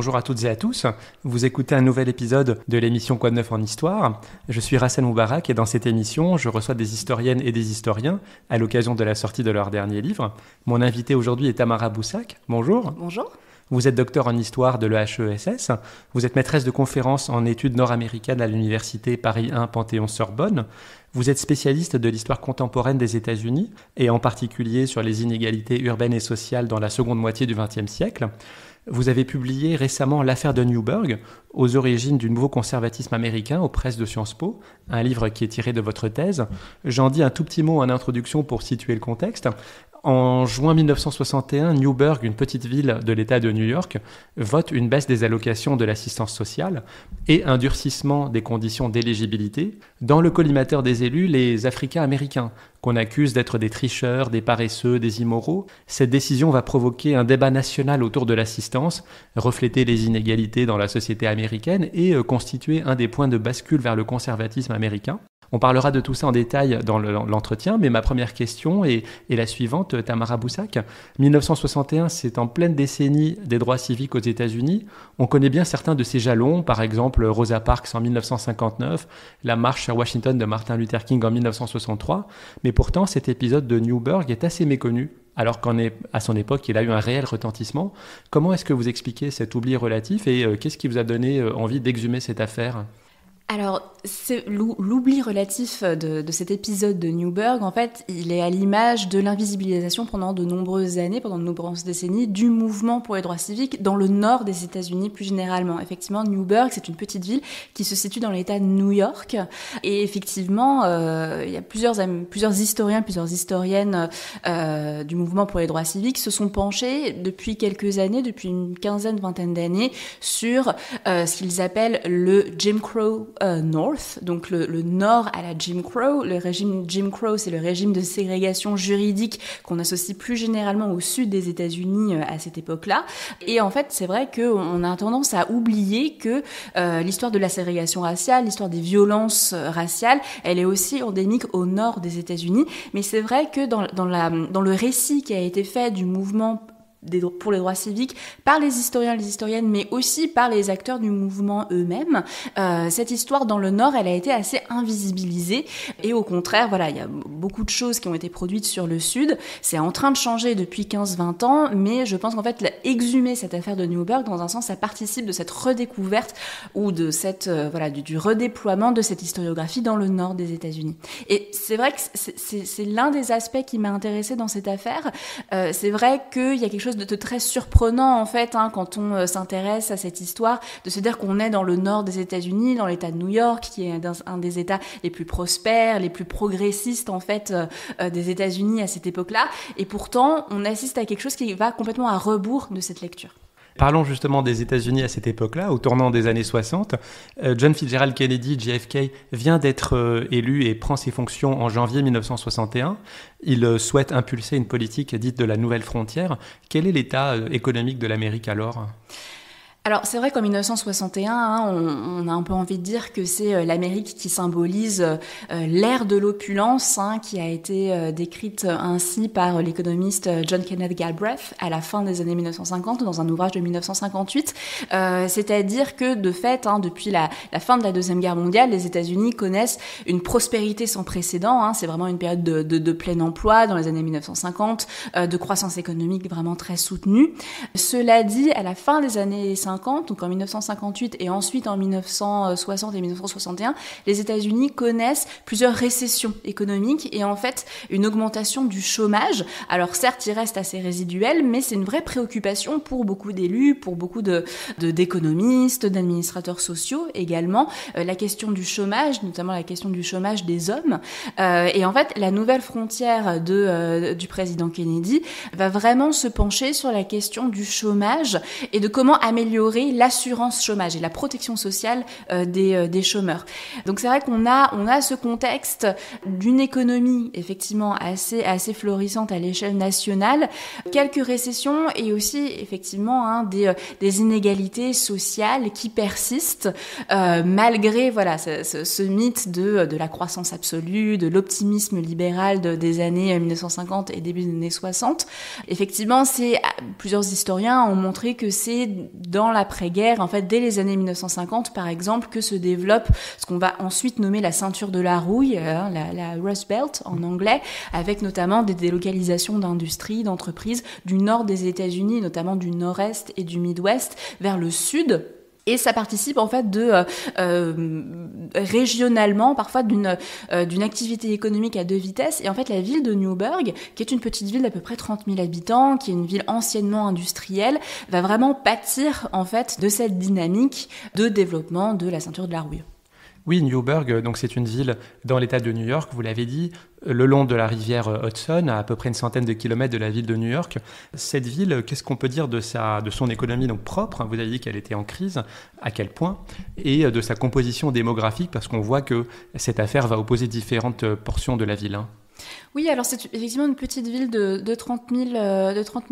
bonjour à toutes et à tous. Vous écoutez un nouvel épisode de l'émission Quoi de neuf en histoire. Je suis Rassel Moubarak et dans cette émission, je reçois des historiennes et des historiens à l'occasion de la sortie de leur dernier livre. Mon invité aujourd'hui est Tamara Boussac. Bonjour. Bonjour. Vous êtes docteur en histoire de l'EHESS. Vous êtes maîtresse de conférences en études nord-américaines à l'université Paris 1 Panthéon-Sorbonne. Vous êtes spécialiste de l'histoire contemporaine des États-Unis et en particulier sur les inégalités urbaines et sociales dans la seconde moitié du XXe siècle. Vous avez publié récemment L'affaire de Newburgh, aux origines du nouveau conservatisme américain aux presses de Sciences Po, un livre qui est tiré de votre thèse. J'en dis un tout petit mot en introduction pour situer le contexte. En juin 1961, Newburgh, une petite ville de l'État de New York, vote une baisse des allocations de l'assistance sociale et un durcissement des conditions d'éligibilité dans le collimateur des élus, les Africains-Américains, qu'on accuse d'être des tricheurs, des paresseux, des immoraux. Cette décision va provoquer un débat national autour de l'assistance, refléter les inégalités dans la société américaine et constituer un des points de bascule vers le conservatisme américain. On parlera de tout ça en détail dans l'entretien, mais ma première question est la suivante, Tamara Boussac. 1961, c'est en pleine décennie des droits civiques aux États-Unis. On connaît bien certains de ces jalons, par exemple Rosa Parks en 1959, la marche à Washington de Martin Luther King en 1963. Mais pourtant, cet épisode de Newburgh est assez méconnu, alors qu'à son époque, il a eu un réel retentissement. Comment est-ce que vous expliquez cet oubli relatif et qu'est-ce qui vous a donné envie d'exhumer cette affaire ? Alors, l'oubli relatif de cet épisode de Newburgh, en fait, il est à l'image de l'invisibilisation pendant de nombreuses années, pendant de nombreuses décennies, du mouvement pour les droits civiques dans le nord des États-Unis plus généralement. Effectivement, Newburgh, c'est une petite ville qui se situe dans l'État de New York. Et effectivement, il y a plusieurs historiens, plusieurs historiennes du mouvement pour les droits civiques se sont penchés depuis quelques années, depuis une quinzaine, vingtaine d'années, sur ce qu'ils appellent le Jim Crow North, donc le nord à la Jim Crow. Le régime Jim Crow, c'est le régime de ségrégation juridique qu'on associe plus généralement au sud des États-Unis à cette époque-là. Et en fait, c'est vrai qu'on a tendance à oublier que l'histoire de la ségrégation raciale, l'histoire des violences raciales, elle est aussi endémique au nord des États-Unis. Mais c'est vrai que dans le récit qui a été fait du mouvement pour les droits civiques, par les historiens, les historiennes, mais aussi par les acteurs du mouvement eux-mêmes. Cette histoire dans le Nord, elle a été assez invisibilisée. Et au contraire, voilà, il y a beaucoup de choses qui ont été produites sur le Sud. C'est en train de changer depuis 15-20 ans, mais je pense qu'en fait, exhumer cette affaire de Newburgh, dans un sens, ça participe de cette redécouverte ou de cette, du redéploiement de cette historiographie dans le Nord des États-Unis. Et c'est vrai que c'est l'un des aspects qui m'a intéressée dans cette affaire. C'est vrai qu'il y a quelque chose de très surprenant en fait quand on s'intéresse à cette histoire, de se dire qu'on est dans le nord des États-Unis, dans l'État de New York, qui est un des États les plus prospères, les plus progressistes en fait des États-Unis à cette époque-là, et pourtant on assiste à quelque chose qui va complètement à rebours de cette lecture. Parlons justement des États-Unis à cette époque-là, au tournant des années 60. John Fitzgerald Kennedy, JFK, vient d'être élu et prend ses fonctions en janvier 1961. Il souhaite impulser une politique dite de la nouvelle frontière. Quel est l'état économique de l'Amérique alors ? Alors c'est vrai qu'en 1961, on a un peu envie de dire que c'est l'Amérique qui symbolise l'ère de l'opulence, qui a été décrite ainsi par l'économiste John Kenneth Galbraith à la fin des années 1950 dans un ouvrage de 1958. C'est-à-dire que de fait, depuis la fin de la Deuxième Guerre mondiale, les États-Unis connaissent une prospérité sans précédent. C'est vraiment une période de plein emploi dans les années 1950, de croissance économique vraiment très soutenue. Cela dit, à la fin des années 50, donc en 1958 et ensuite en 1960 et 1961, les États-Unis connaissent plusieurs récessions économiques et en fait une augmentation du chômage. Alors certes, il reste assez résiduel, mais c'est une vraie préoccupation pour beaucoup d'élus, pour beaucoup d'économistes, d'administrateurs sociaux également. La question du chômage, notamment la question du chômage des hommes. Et en fait, la nouvelle frontière du président Kennedy va vraiment se pencher sur la question du chômage et de comment améliorer l'assurance chômage et la protection sociale des chômeurs. Donc c'est vrai qu'on a ce contexte d'une économie effectivement assez florissante à l'échelle nationale, quelques récessions et aussi effectivement des inégalités sociales qui persistent malgré ce mythe de la croissance absolue, de l'optimisme libéral des années 1950 et début des années 60. Effectivement, plusieurs historiens ont montré que c'est dans l'après-guerre, en fait, dès les années 1950, par exemple, que se développe ce qu'on va ensuite nommer la ceinture de la rouille, la Rust Belt en anglais, avec notamment des délocalisations d'industries, d'entreprises du nord des États-Unis, notamment du nord-est et du Midwest, vers le sud. Et ça participe en fait régionalement parfois d'une activité économique à deux vitesses. Et en fait, la ville de Newburgh, qui est une petite ville d'à peu près 30 000 habitants, qui est une ville anciennement industrielle, va vraiment pâtir en fait de cette dynamique de développement de la ceinture de la rouille. Oui, Newburgh, donc c'est une ville dans l'État de New York, vous l'avez dit, le long de la rivière Hudson, à peu près une centaine de kilomètres de la ville de New York. Cette ville, qu'est-ce qu'on peut dire de son économie donc propre ? Vous avez dit qu'elle était en crise, à quel point ? Et de sa composition démographique, parce qu'on voit que cette affaire va opposer différentes portions de la ville. Oui, alors c'est effectivement une petite ville de 30 000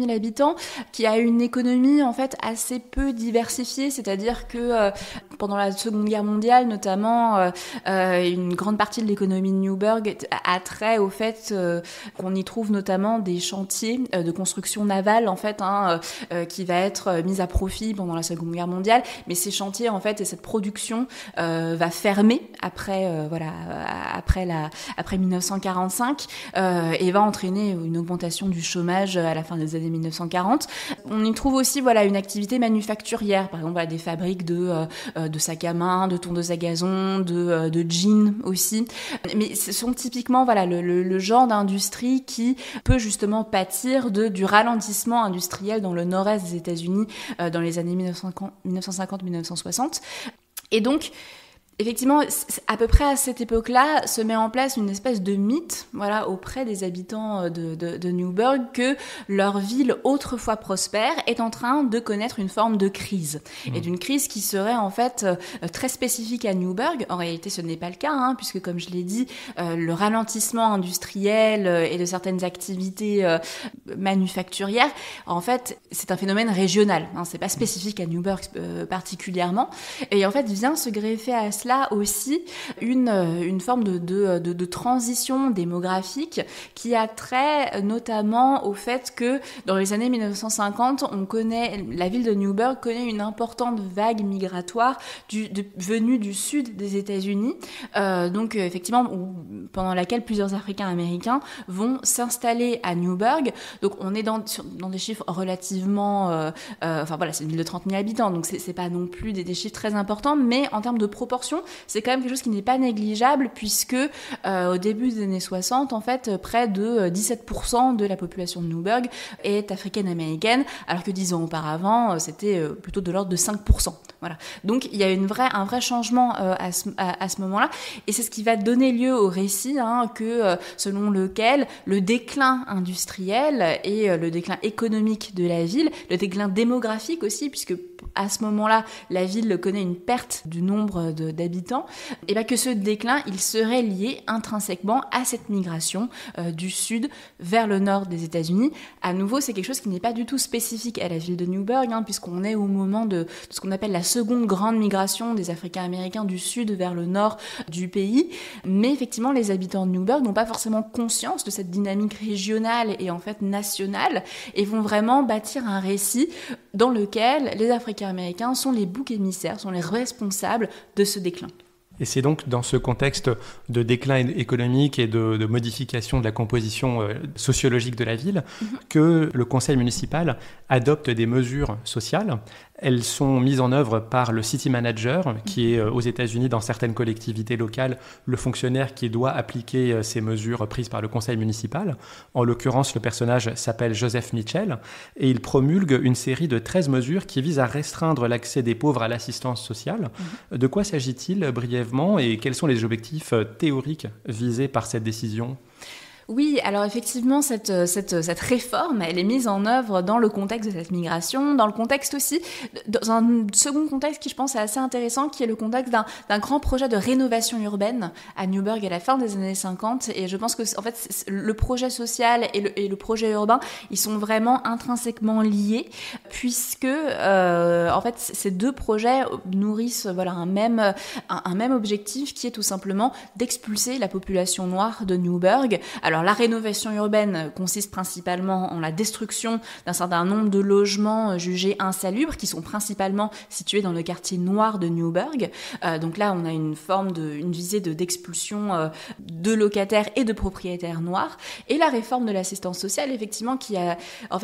habitants qui a une économie en fait assez peu diversifiée, c'est-à-dire que pendant la Seconde Guerre mondiale notamment, une grande partie de l'économie de Newburgh a trait au fait qu'on y trouve notamment des chantiers de construction navale en fait qui va être mise à profit pendant la Seconde Guerre mondiale, mais ces chantiers en fait et cette production va fermer après 1945. Et va entraîner une augmentation du chômage à la fin des années 1940. On y trouve aussi une activité manufacturière, par exemple des fabriques de sacs à main, de tondeuses à gazon, de jeans aussi. Mais ce sont typiquement le genre d'industrie qui peut justement pâtir du ralentissement industriel dans le nord-est des États-Unis dans les années 1950-1960. Et donc, effectivement, à peu près à cette époque-là, se met en place une espèce de mythe, auprès des habitants de Newburgh, que leur ville autrefois prospère est en train de connaître une forme de crise. Et d'une crise qui serait en fait très spécifique à Newburgh. En réalité, ce n'est pas le cas, puisque comme je l'ai dit, le ralentissement industriel et de certaines activités manufacturières, en fait, c'est un phénomène régional. C'est pas spécifique à Newburgh particulièrement. Et en fait, vient se greffer à cela aussi une forme de transition démographique qui a trait notamment au fait que dans les années 1950, la ville de Newburgh connaît une importante vague migratoire venue du sud des États-Unis, donc effectivement pendant laquelle plusieurs Africains-Américains vont s'installer à Newburgh. Donc on est dans des chiffres relativement, c'est une ville de 30 000 habitants, donc c'est pas non plus des chiffres très importants, mais en termes de proportion, c'est quand même quelque chose qui n'est pas négligeable puisque au début des années 60, en fait, près de 17% de la population de Newburgh est africaine-américaine, alors que 10 ans auparavant, c'était plutôt de l'ordre de 5%. Voilà. Donc il y a un vrai changement à ce moment-là, et c'est ce qui va donner lieu au récit selon lequel le déclin industriel et le déclin économique de la ville, le déclin démographique aussi, puisque à ce moment-là, la ville connaît une perte du nombre d'habitants, et bien que ce déclin, il serait lié intrinsèquement à cette migration du sud vers le nord des États-Unis. À nouveau, c'est quelque chose qui n'est pas du tout spécifique à la ville de Newburgh, puisqu'on est au moment de ce qu'on appelle la seconde grande migration des Africains-Américains du sud vers le nord du pays. Mais effectivement, les habitants de Newburgh n'ont pas forcément conscience de cette dynamique régionale et en fait nationale, et vont vraiment bâtir un récit dans lequel les Africains-Américains sont les boucs émissaires, sont les responsables de ce déclin. Et c'est donc dans ce contexte de déclin économique et de modification de la composition sociologique de la ville que le conseil municipal adopte des mesures sociales. Elles sont mises en œuvre par le city manager, qui est aux États-Unis dans certaines collectivités locales, le fonctionnaire qui doit appliquer ces mesures prises par le conseil municipal. En l'occurrence, le personnage s'appelle Joseph Mitchell et il promulgue une série de 13 mesures qui visent à restreindre l'accès des pauvres à l'assistance sociale. De quoi s'agit-il brièvement et quels sont les objectifs théoriques visés par cette décision ? Oui, alors effectivement, cette réforme, elle est mise en œuvre dans le contexte de cette migration, dans le contexte aussi, dans un second contexte qui, je pense, est assez intéressant, qui est le contexte d'un grand projet de rénovation urbaine à Newburgh à la fin des années 50. Et je pense que, en fait, le projet social et le projet urbain, ils sont vraiment intrinsèquement liés, puisque, en fait, ces deux projets nourrissent, un même objectif qui est tout simplement d'expulser la population noire de Newburgh. Alors, Alors la rénovation urbaine consiste principalement en la destruction d'un certain nombre de logements jugés insalubres, qui sont principalement situés dans le quartier noir de Newburgh. Donc là, on a une visée d'expulsion de locataires et de propriétaires noirs. Et la réforme de l'assistance sociale, effectivement,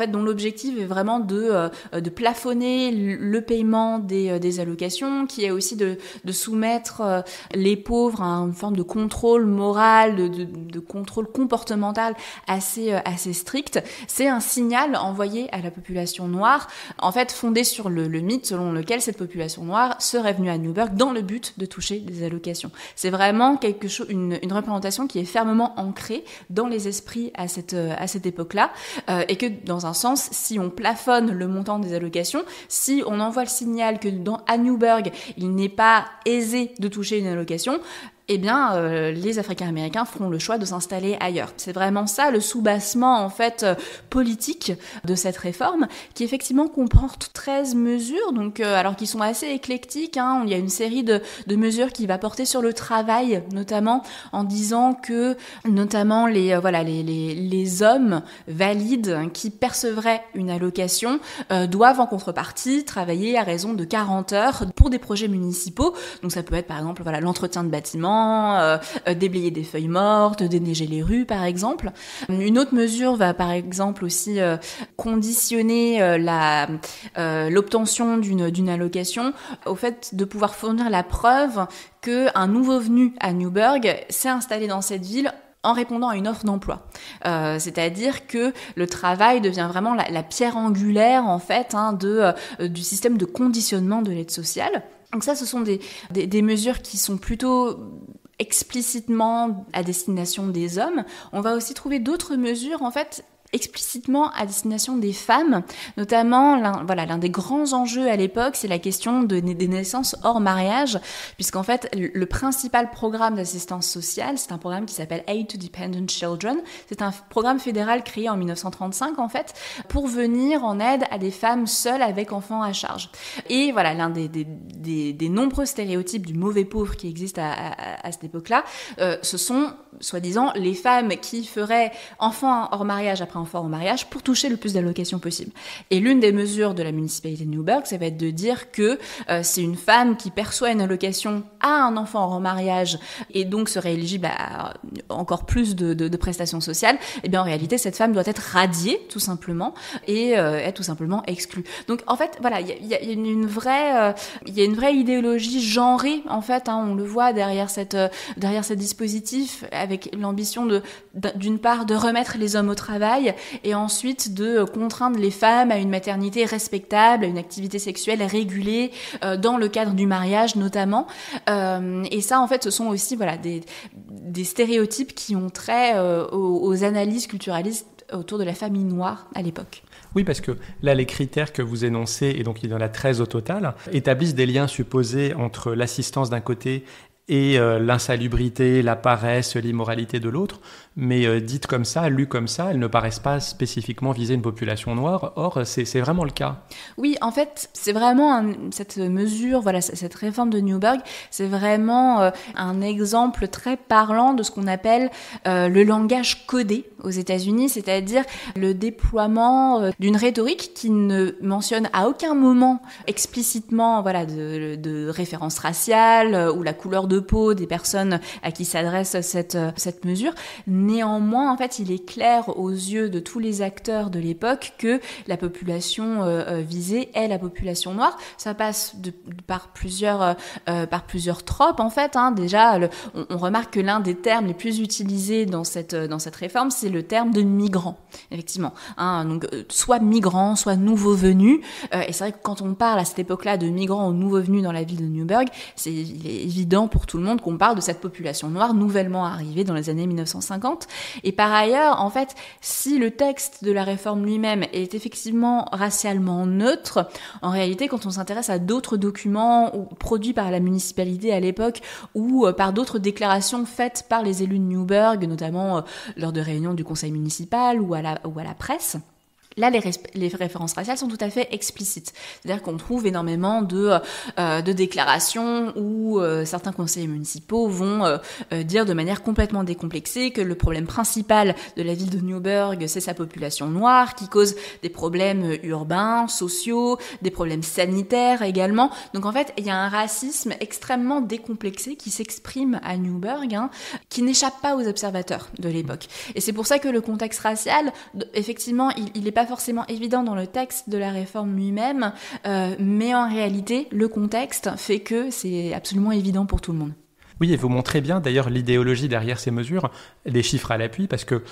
dont l'objectif est vraiment de plafonner le paiement des allocations, qui est aussi de soumettre les pauvres à une forme de contrôle moral, de contrôle comportemental assez strict. C'est un signal envoyé à la population noire, en fait fondé sur le mythe selon lequel cette population noire serait venue à Newburgh dans le but de toucher des allocations. C'est vraiment une représentation qui est fermement ancrée dans les esprits à cette époque-là, et que dans un sens, si on plafonne le montant des allocations, si on envoie le signal que à Newburgh, il n'est pas aisé de toucher une allocation, eh bien, les Africains-Américains feront le choix de s'installer ailleurs. C'est vraiment ça, le soubassement, en fait, politique de cette réforme, qui effectivement comporte 13 mesures, donc, alors qui sont assez éclectiques, hein. Il y a une série de mesures qui va porter sur le travail, notamment, en disant que, notamment, les hommes valides qui percevraient une allocation doivent, en contrepartie, travailler à raison de 40 heures pour des projets municipaux. Donc, ça peut être, par exemple, l'entretien de bâtiments, déblayer des feuilles mortes, déneiger les rues par exemple. Une autre mesure va par exemple aussi conditionner l'obtention d'une allocation au fait de pouvoir fournir la preuve qu'un nouveau venu à Newburgh s'est installé dans cette ville en répondant à une offre d'emploi. C'est-à-dire que le travail devient vraiment la pierre angulaire en fait du système de conditionnement de l'aide sociale. Donc ça, ce sont des mesures qui sont plutôt explicitement à destination des hommes. On va aussi trouver d'autres mesures, en fait, explicitement à destination des femmes, notamment l'un des grands enjeux à l'époque, c'est la question des naissances hors mariage, puisqu'en fait le principal programme d'assistance sociale, c'est un programme qui s'appelle Aid to Dependent Children. C'est un programme fédéral créé en 1935 en fait pour venir en aide à des femmes seules avec enfants à charge. Et voilà, l'un des nombreux stéréotypes du mauvais pauvre qui existent à cette époque-là, ce sont soi-disant les femmes qui feraient enfant hors mariage après enfant hors mariage pour toucher le plus d'allocations possible. Et l'une des mesures de la municipalité de Newburgh, ça va être de dire que c'est une femme qui perçoit une allocation à un enfant hors mariage et donc serait éligible à encore plus de prestations sociales, et bien en réalité cette femme doit être radiée tout simplement et être tout simplement exclue. Donc en fait voilà, il y a une vraie idéologie genrée en fait, on le voit derrière ce dispositif, avec l'ambition d'une part de remettre les hommes au travail et ensuite de contraindre les femmes à une maternité respectable, à une activité sexuelle régulée dans le cadre du mariage notamment. Et ça en fait ce sont aussi des stéréotypes qui ont trait aux analyses culturalistes autour de la famille noire à l'époque. Oui, parce que là, les critères que vous énoncez, et donc il y en a 13 au total, établissent des liens supposés entre l'assistance d'un côté et l'insalubrité, la paresse, l'immoralité de l'autre, mais dites comme ça, lues comme ça, elles ne paraissent pas spécifiquement viser une population noire. Or, c'est vraiment le cas. Oui, en fait, c'est vraiment cette mesure, cette réforme de Newburgh, c'est vraiment un exemple très parlant de ce qu'on appelle le langage codé aux États-Unis, c'est-à-dire le déploiement d'une rhétorique qui ne mentionne à aucun moment explicitement de référence raciale ou la couleur de peau des personnes à qui s'adresse cette mesure. Néanmoins, en fait, il est clair aux yeux de tous les acteurs de l'époque que la population visée est la population noire. Ça passe par plusieurs tropes, en fait. Déjà, on remarque que l'un des termes les plus utilisés dans cette réforme, c'est le terme de migrant, effectivement. Donc, soit migrant, soit nouveau venu. Et c'est vrai que quand on parle à cette époque-là de migrants ou nouveaux venus dans la ville de Newburgh, il est évident pour tout le monde qu'on parle de cette population noire nouvellement arrivée dans les années 1950. Et par ailleurs, en fait, si le texte de la réforme lui-même est effectivement racialement neutre, en réalité, quand on s'intéresse à d'autres documents produits par la municipalité à l'époque ou par d'autres déclarations faites par les élus de Newburgh, notamment lors de réunions du conseil municipal ou à la presse, Là, les références raciales sont tout à fait explicites. C'est-à-dire qu'on trouve énormément de déclarations où certains conseillers municipaux vont dire de manière complètement décomplexée que le problème principal de la ville de Newburgh, c'est sa population noire, qui cause des problèmes urbains, sociaux, des problèmes sanitaires également. Donc en fait, il y a un racisme extrêmement décomplexé qui s'exprime à Newburgh, qui n'échappe pas aux observateurs de l'époque. Et c'est pour ça que le contexte racial, effectivement, il n'est pas forcément évident dans le texte de la réforme lui-même, mais en réalité, le contexte fait que c'est absolument évident pour tout le monde. Oui, et vous montrez bien d'ailleurs l'idéologie derrière ces mesures, les chiffres à l'appui, parce que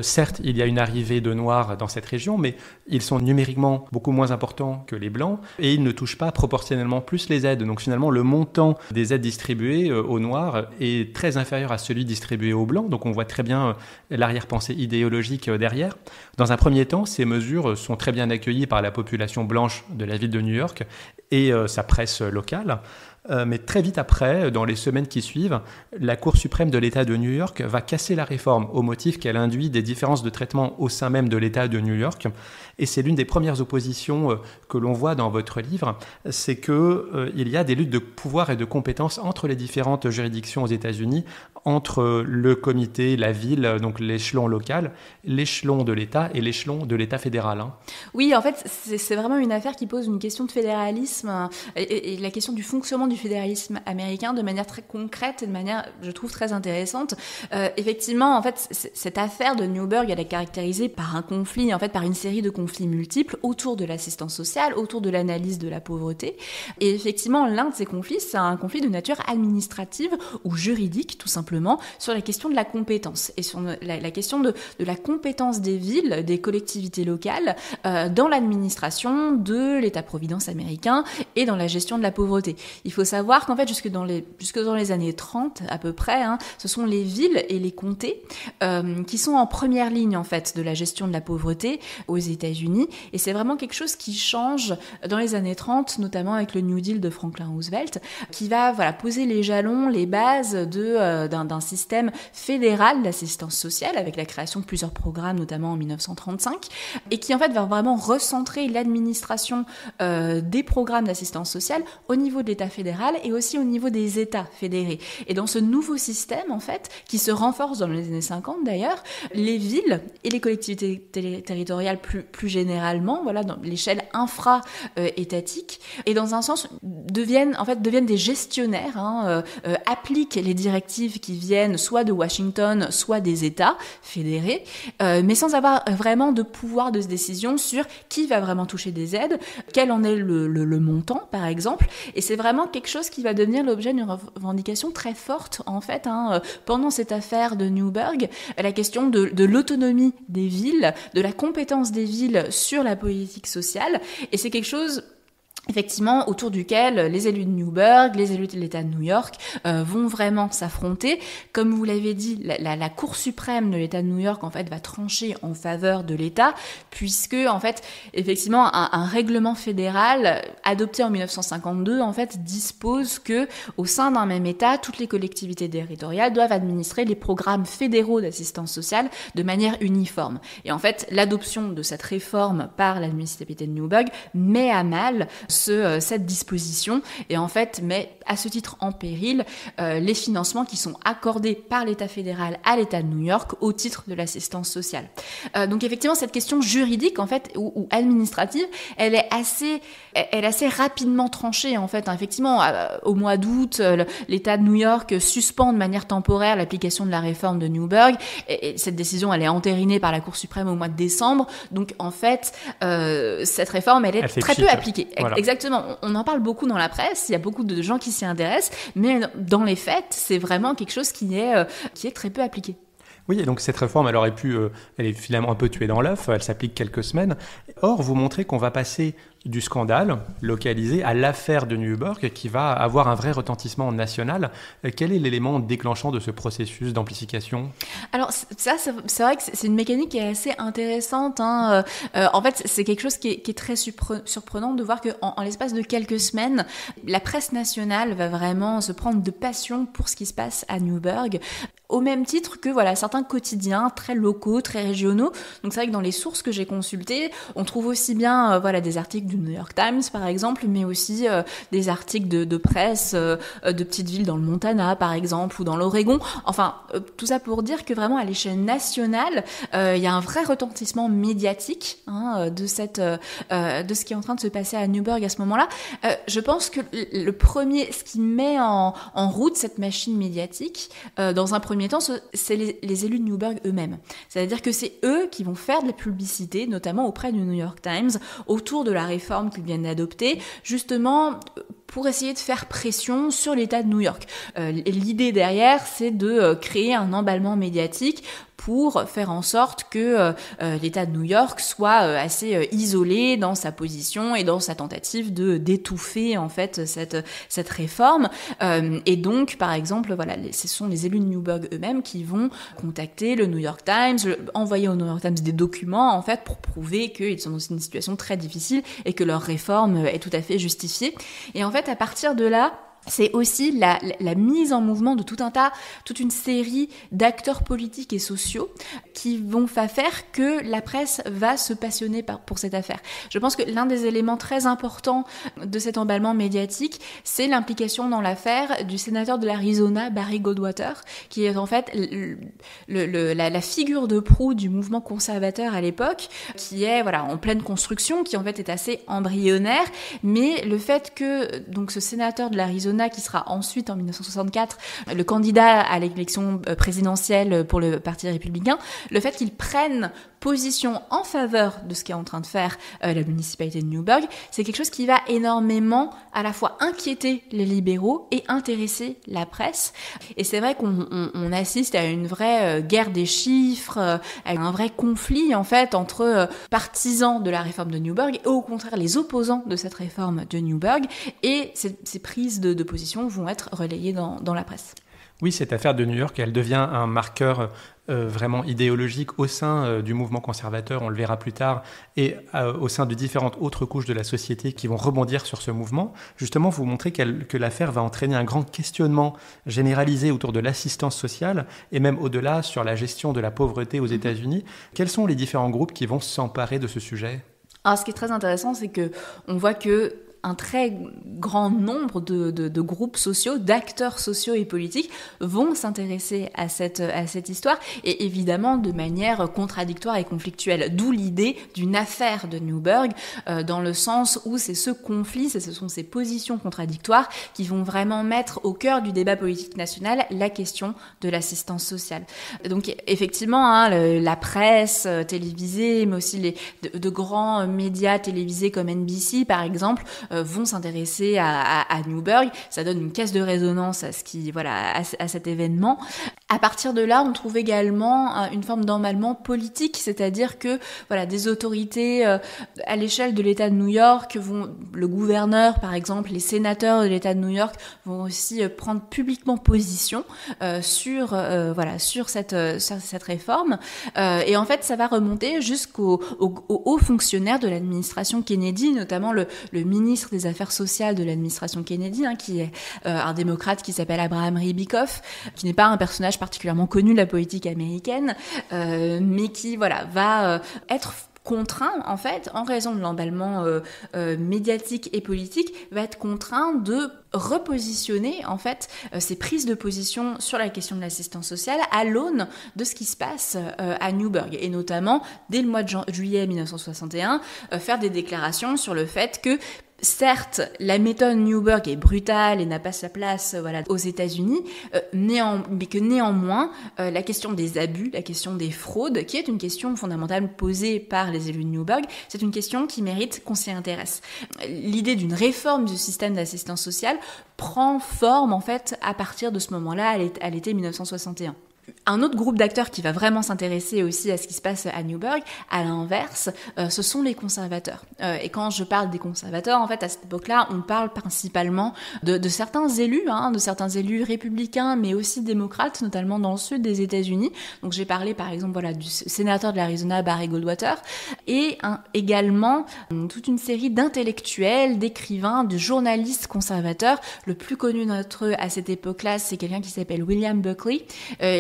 certes, il y a une arrivée de Noirs dans cette région, mais ils sont numériquement beaucoup moins importants que les Blancs, et ils ne touchent pas proportionnellement plus les aides. Donc finalement, le montant des aides distribuées aux Noirs est très inférieur à celui distribué aux Blancs, donc on voit très bien l'arrière-pensée idéologique derrière. Dans un premier temps, ces mesures sont très bien accueillies par la population blanche de la ville de New York et sa presse locale. Mais très vite après, dans les semaines qui suivent, la Cour suprême de l'État de New York va casser la réforme au motif qu'elle induit des différences de traitement au sein même de l'État de New York. Et c'est l'une des premières oppositions que l'on voit dans votre livre, c'est qu'il y a des luttes de pouvoir et de compétences entre les différentes juridictions aux États-Unis, entre le comité, la ville, donc l'échelon local, l'échelon de l'État et l'échelon de l'État fédéral. Oui, en fait, c'est vraiment une affaire qui pose une question de fédéralisme et la question du fonctionnement du fédéralisme américain de manière très concrète et de manière, je trouve, très intéressante. Effectivement, en fait, cette affaire de Newburgh, elle est caractérisée par un conflit, en fait, par une série de conflits multiples autour de l'assistance sociale, autour de l'analyse de la pauvreté. Et effectivement, l'un de ces conflits, c'est un conflit de nature administrative ou juridique, tout simplement, sur la question de la compétence et sur la question de la compétence des villes, des collectivités locales, dans l'administration de l'État-providence américain et dans la gestion de la pauvreté. Il faut savoir qu'en fait, jusque dans les années 30 à peu près, ce sont les villes et les comtés qui sont en première ligne en fait de la gestion de la pauvreté aux États-Unis. Et c'est vraiment quelque chose qui change dans les années 30, notamment avec le New Deal de Franklin Roosevelt, qui va poser les jalons, les bases d'un système fédéral d'assistance sociale avec la création de plusieurs programmes, notamment en 1935, et qui en fait va vraiment recentrer l'administration des programmes d'assistance sociale au niveau de l'État fédéral et aussi au niveau des États fédérés. Et dans ce nouveau système, en fait, qui se renforce dans les années 50 d'ailleurs, les villes et les collectivités territoriales plus généralement, dans l'échelle infra-étatique, et dans un sens deviennent des gestionnaires, appliquent les directives qui viennent soit de Washington, soit des États fédérés, mais sans avoir vraiment de pouvoir de décision sur qui va vraiment toucher des aides, quel en est le montant, par exemple. Et c'est vraiment quelque chose qui va devenir l'objet d'une revendication très forte, en fait, pendant cette affaire de Newburgh, la question de l'autonomie des villes, de la compétence des villes sur la politique sociale. Et c'est quelque chose effectivement, autour duquel les élus de Newburgh, les élus de l'État de New York vont vraiment s'affronter. Comme vous l'avez dit, la Cour suprême de l'État de New York, en fait, va trancher en faveur de l'État, puisque, en fait, effectivement, un règlement fédéral adopté en 1952, en fait, dispose que, au sein d'un même État, toutes les collectivités territoriales doivent administrer les programmes fédéraux d'assistance sociale de manière uniforme. Et en fait, l'adoption de cette réforme par la municipalité de Newburgh met à mal cette disposition et en fait met à ce titre en péril les financements qui sont accordés par l'État fédéral à l'État de New York au titre de l'assistance sociale. Donc effectivement cette question juridique en fait ou administrative, elle est assez rapidement tranchée en fait. Effectivement au mois d'août, l'État de New York suspend de manière temporaire l'application de la réforme de Newburgh et cette décision elle est entérinée par la Cour suprême au mois de décembre. Donc en fait cette réforme elle est très peu appliquée. Voilà. Exactement. On en parle beaucoup dans la presse, il y a beaucoup de gens qui s'y intéressent, mais dans les faits, c'est vraiment quelque chose qui est très peu appliqué. Oui, et donc cette réforme, elle est finalement un peu tuée dans l'œuf, elle s'applique quelques semaines. Or, vous montrez qu'on va passer du scandale localisé à l'affaire de Newburgh qui va avoir un vrai retentissement national. Quel est l'élément déclenchant de ce processus d'amplification ? Alors ça, c'est vrai que c'est une mécanique qui est assez intéressante. En fait, c'est quelque chose qui est très surprenant de voir qu'en l'espace de quelques semaines, la presse nationale va vraiment se prendre de passion pour ce qui se passe à Newburgh, au même titre que certains quotidiens très locaux, très régionaux. Donc c'est vrai que dans les sources que j'ai consultées, on trouve aussi bien des articles du New York Times par exemple, mais aussi des articles de presse de petites villes dans le Montana par exemple ou dans l'Oregon. Enfin, tout ça pour dire que vraiment à l'échelle nationale, il y a un vrai retentissement médiatique de ce qui est en train de se passer à Newburgh à ce moment-là. Je pense que ce qui met en route cette machine médiatique, dans un premier temps, c'est les élus de Newburgh eux-mêmes. C'est-à-dire que c'est eux qui vont faire de la publicité, notamment auprès du New York Times, autour de la réforme qu'ils viennent d'adopter, justement pour essayer de faire pression sur l'État de New York. L'idée derrière, c'est de créer un emballement médiatique pour faire en sorte que l'État de New York soit assez isolé dans sa position et dans sa tentative d'étouffer en fait cette réforme. Et donc, par exemple, ce sont les élus de Newburgh eux-mêmes qui vont contacter le New York Times, envoyer au New York Times des documents en fait pour prouver qu'ils sont dans une situation très difficile et que leur réforme est tout à fait justifiée. Et en fait, à partir de là, c'est aussi la mise en mouvement de toute une série d'acteurs politiques et sociaux qui vont faire que la presse va se passionner pour cette affaire. Je pense que l'un des éléments très importants de cet emballement médiatique, c'est l'implication dans l'affaire du sénateur de l'Arizona, Barry Goldwater, qui est en fait la figure de proue du mouvement conservateur à l'époque, qui est en pleine construction, qui en fait est assez embryonnaire, mais le fait que donc ce sénateur de l'Arizona qui sera ensuite en 1964 le candidat à l'élection présidentielle pour le Parti républicain, le fait qu'il prenne position en faveur de ce qu'est en train de faire la municipalité de Newburgh, c'est quelque chose qui va énormément à la fois inquiéter les libéraux et intéresser la presse. Et c'est vrai qu'on assiste à une vraie guerre des chiffres, à un vrai conflit en fait entre partisans de la réforme de Newburgh et au contraire les opposants de cette réforme de Newburgh. Et ces prises de position vont être relayées dans la presse. Oui, cette affaire de New York, elle devient un marqueur vraiment idéologique au sein du mouvement conservateur, on le verra plus tard, et au sein de différentes autres couches de la société qui vont rebondir sur ce mouvement. Justement, vous montrez que l'affaire va entraîner un grand questionnement généralisé autour de l'assistance sociale et même au-delà sur la gestion de la pauvreté aux États-Unis. Quels sont les différents groupes qui vont s'emparer de ce sujet ? Alors, ce qui est très intéressant, c'est qu'on voit que un très grand nombre de groupes sociaux, d'acteurs sociaux et politiques vont s'intéresser à cette histoire, et évidemment de manière contradictoire et conflictuelle. D'où l'idée d'une affaire de Newburgh, dans le sens où c'est ce conflit, ce sont ces positions contradictoires qui vont vraiment mettre au cœur du débat politique national la question de l'assistance sociale. Donc effectivement, la presse télévisée, mais aussi de grands médias télévisés comme NBC par exemple, vont s'intéresser à Newburgh. Ça donne une caisse de résonance à cet événement. À partir de là, on trouve également une forme d'emballement politique, c'est-à-dire que des autorités à l'échelle de l'État de New York le gouverneur par exemple, les sénateurs de l'État de New York vont aussi prendre publiquement position sur cette réforme. Et en fait, ça va remonter jusqu'aux hauts fonctionnaires de l'administration Kennedy, notamment le ministre des Affaires sociales de l'administration Kennedy, qui est un démocrate qui s'appelle Abraham Ribicoff, qui n'est pas un personnage particulièrement connu de la politique américaine, mais qui va être contraint, en fait, en raison de l'emballement médiatique et politique, va être contraint de repositionner, en fait, ses prises de position sur la question de l'assistance sociale à l'aune de ce qui se passe à Newburgh. Et notamment, dès le mois de juillet 1961, faire des déclarations sur le fait que certes, la méthode Newburgh est brutale et n'a pas sa place aux États-Unis, mais que néanmoins, la question des abus, la question des fraudes, qui est une question fondamentale posée par les élus de Newburgh, c'est une question qui mérite qu'on s'y intéresse. L'idée d'une réforme du système d'assistance sociale prend forme en fait à partir de ce moment-là, à l'été 1961. Un autre groupe d'acteurs qui va vraiment s'intéresser aussi à ce qui se passe à Newburgh, à l'inverse, ce sont les conservateurs. Et quand je parle des conservateurs, en fait, à cette époque-là, on parle principalement de certains élus, de certains élus républicains, mais aussi démocrates, notamment dans le sud des États-Unis. Donc j'ai parlé, par exemple, du sénateur de l'Arizona, Barry Goldwater, et également toute une série d'intellectuels, d'écrivains, de journalistes conservateurs. Le plus connu d'entre eux à cette époque-là, c'est quelqu'un qui s'appelle William Buckley,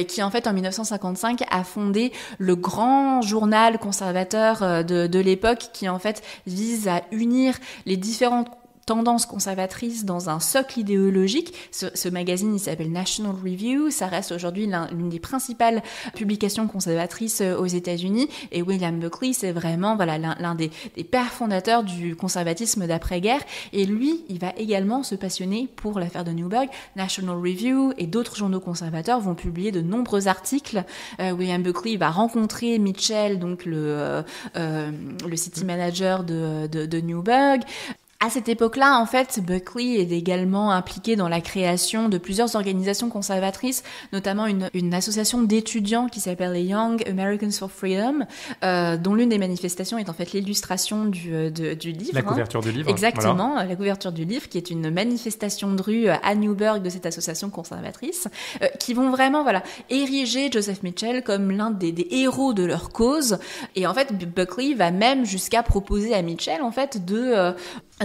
qui en fait en 1955 a fondé le grand journal conservateur de l'époque, qui en fait vise à unir les différentes tendances conservatrices dans un socle idéologique. Ce magazine, il s'appelle National Review. Ça reste aujourd'hui l'une des principales publications conservatrices aux États-Unis. Et William Buckley, c'est vraiment l'un des pères fondateurs du conservatisme d'après-guerre. Et lui, il va également se passionner pour l'affaire de Newburgh. National Review et d'autres journaux conservateurs vont publier de nombreux articles. William Buckley va rencontrer Mitchell, donc le city manager de Newburgh. À cette époque-là, en fait, Buckley est également impliqué dans la création de plusieurs organisations conservatrices, notamment une association d'étudiants qui s'appelle les Young Americans for Freedom, dont l'une des manifestations est en fait l'illustration du livre. La couverture du livre. Exactement, voilà. La couverture du livre, qui est une manifestation de rue à Newburgh de cette association conservatrice, qui vont vraiment ériger Joseph Mitchell comme l'un des héros de leur cause. Et en fait, Buckley va même jusqu'à proposer à Mitchell, en fait, de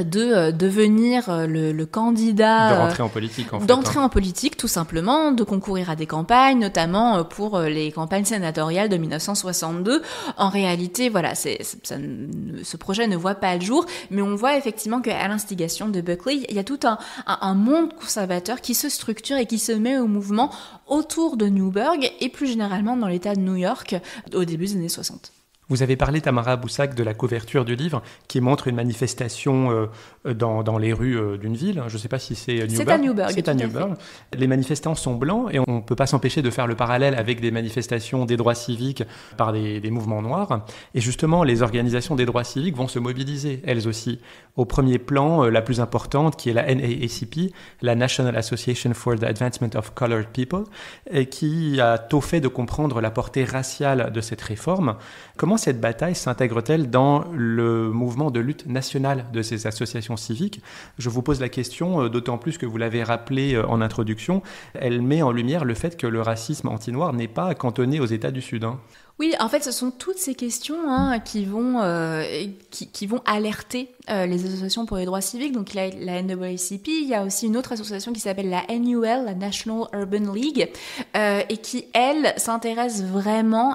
devenir le candidat... De rentrer en politique, en fait. D'entrer en politique, tout simplement, de concourir à des campagnes, notamment pour les campagnes sénatoriales de 1962. En réalité, ce projet ne voit pas le jour, mais on voit effectivement qu'à l'instigation de Buckley, il y a tout un monde conservateur qui se structure et qui se met au mouvement autour de Newburgh et plus généralement dans l'État de New York au début des années 60. Vous avez parlé, Tamara Boussac, de la couverture du livre qui montre une manifestation dans les rues d'une ville. Je ne sais pas si c'est Newburgh. C'est à Newburgh. C'est à Newburgh. Les manifestants sont blancs et on ne peut pas s'empêcher de faire le parallèle avec des manifestations des droits civiques par des mouvements noirs. Et justement, les organisations des droits civiques vont se mobiliser, elles aussi. Au premier plan, la plus importante, qui est la NAACP, la National Association for the Advancement of Colored People, qui a tôt fait de comprendre la portée raciale de cette réforme. Comment cette bataille s'intègre-t-elle dans le mouvement de lutte nationale de ces associations civiques ? Je vous pose la question, d'autant plus que vous l'avez rappelé en introduction, elle met en lumière le fait que le racisme anti-noir n'est pas cantonné aux États du Sud. Oui, en fait, ce sont toutes ces questions qui vont alerter les associations pour les droits civiques. Donc, il y a la NAACP, il y a aussi une autre association qui s'appelle la NUL, la National Urban League, et qui, elle, s'intéresse vraiment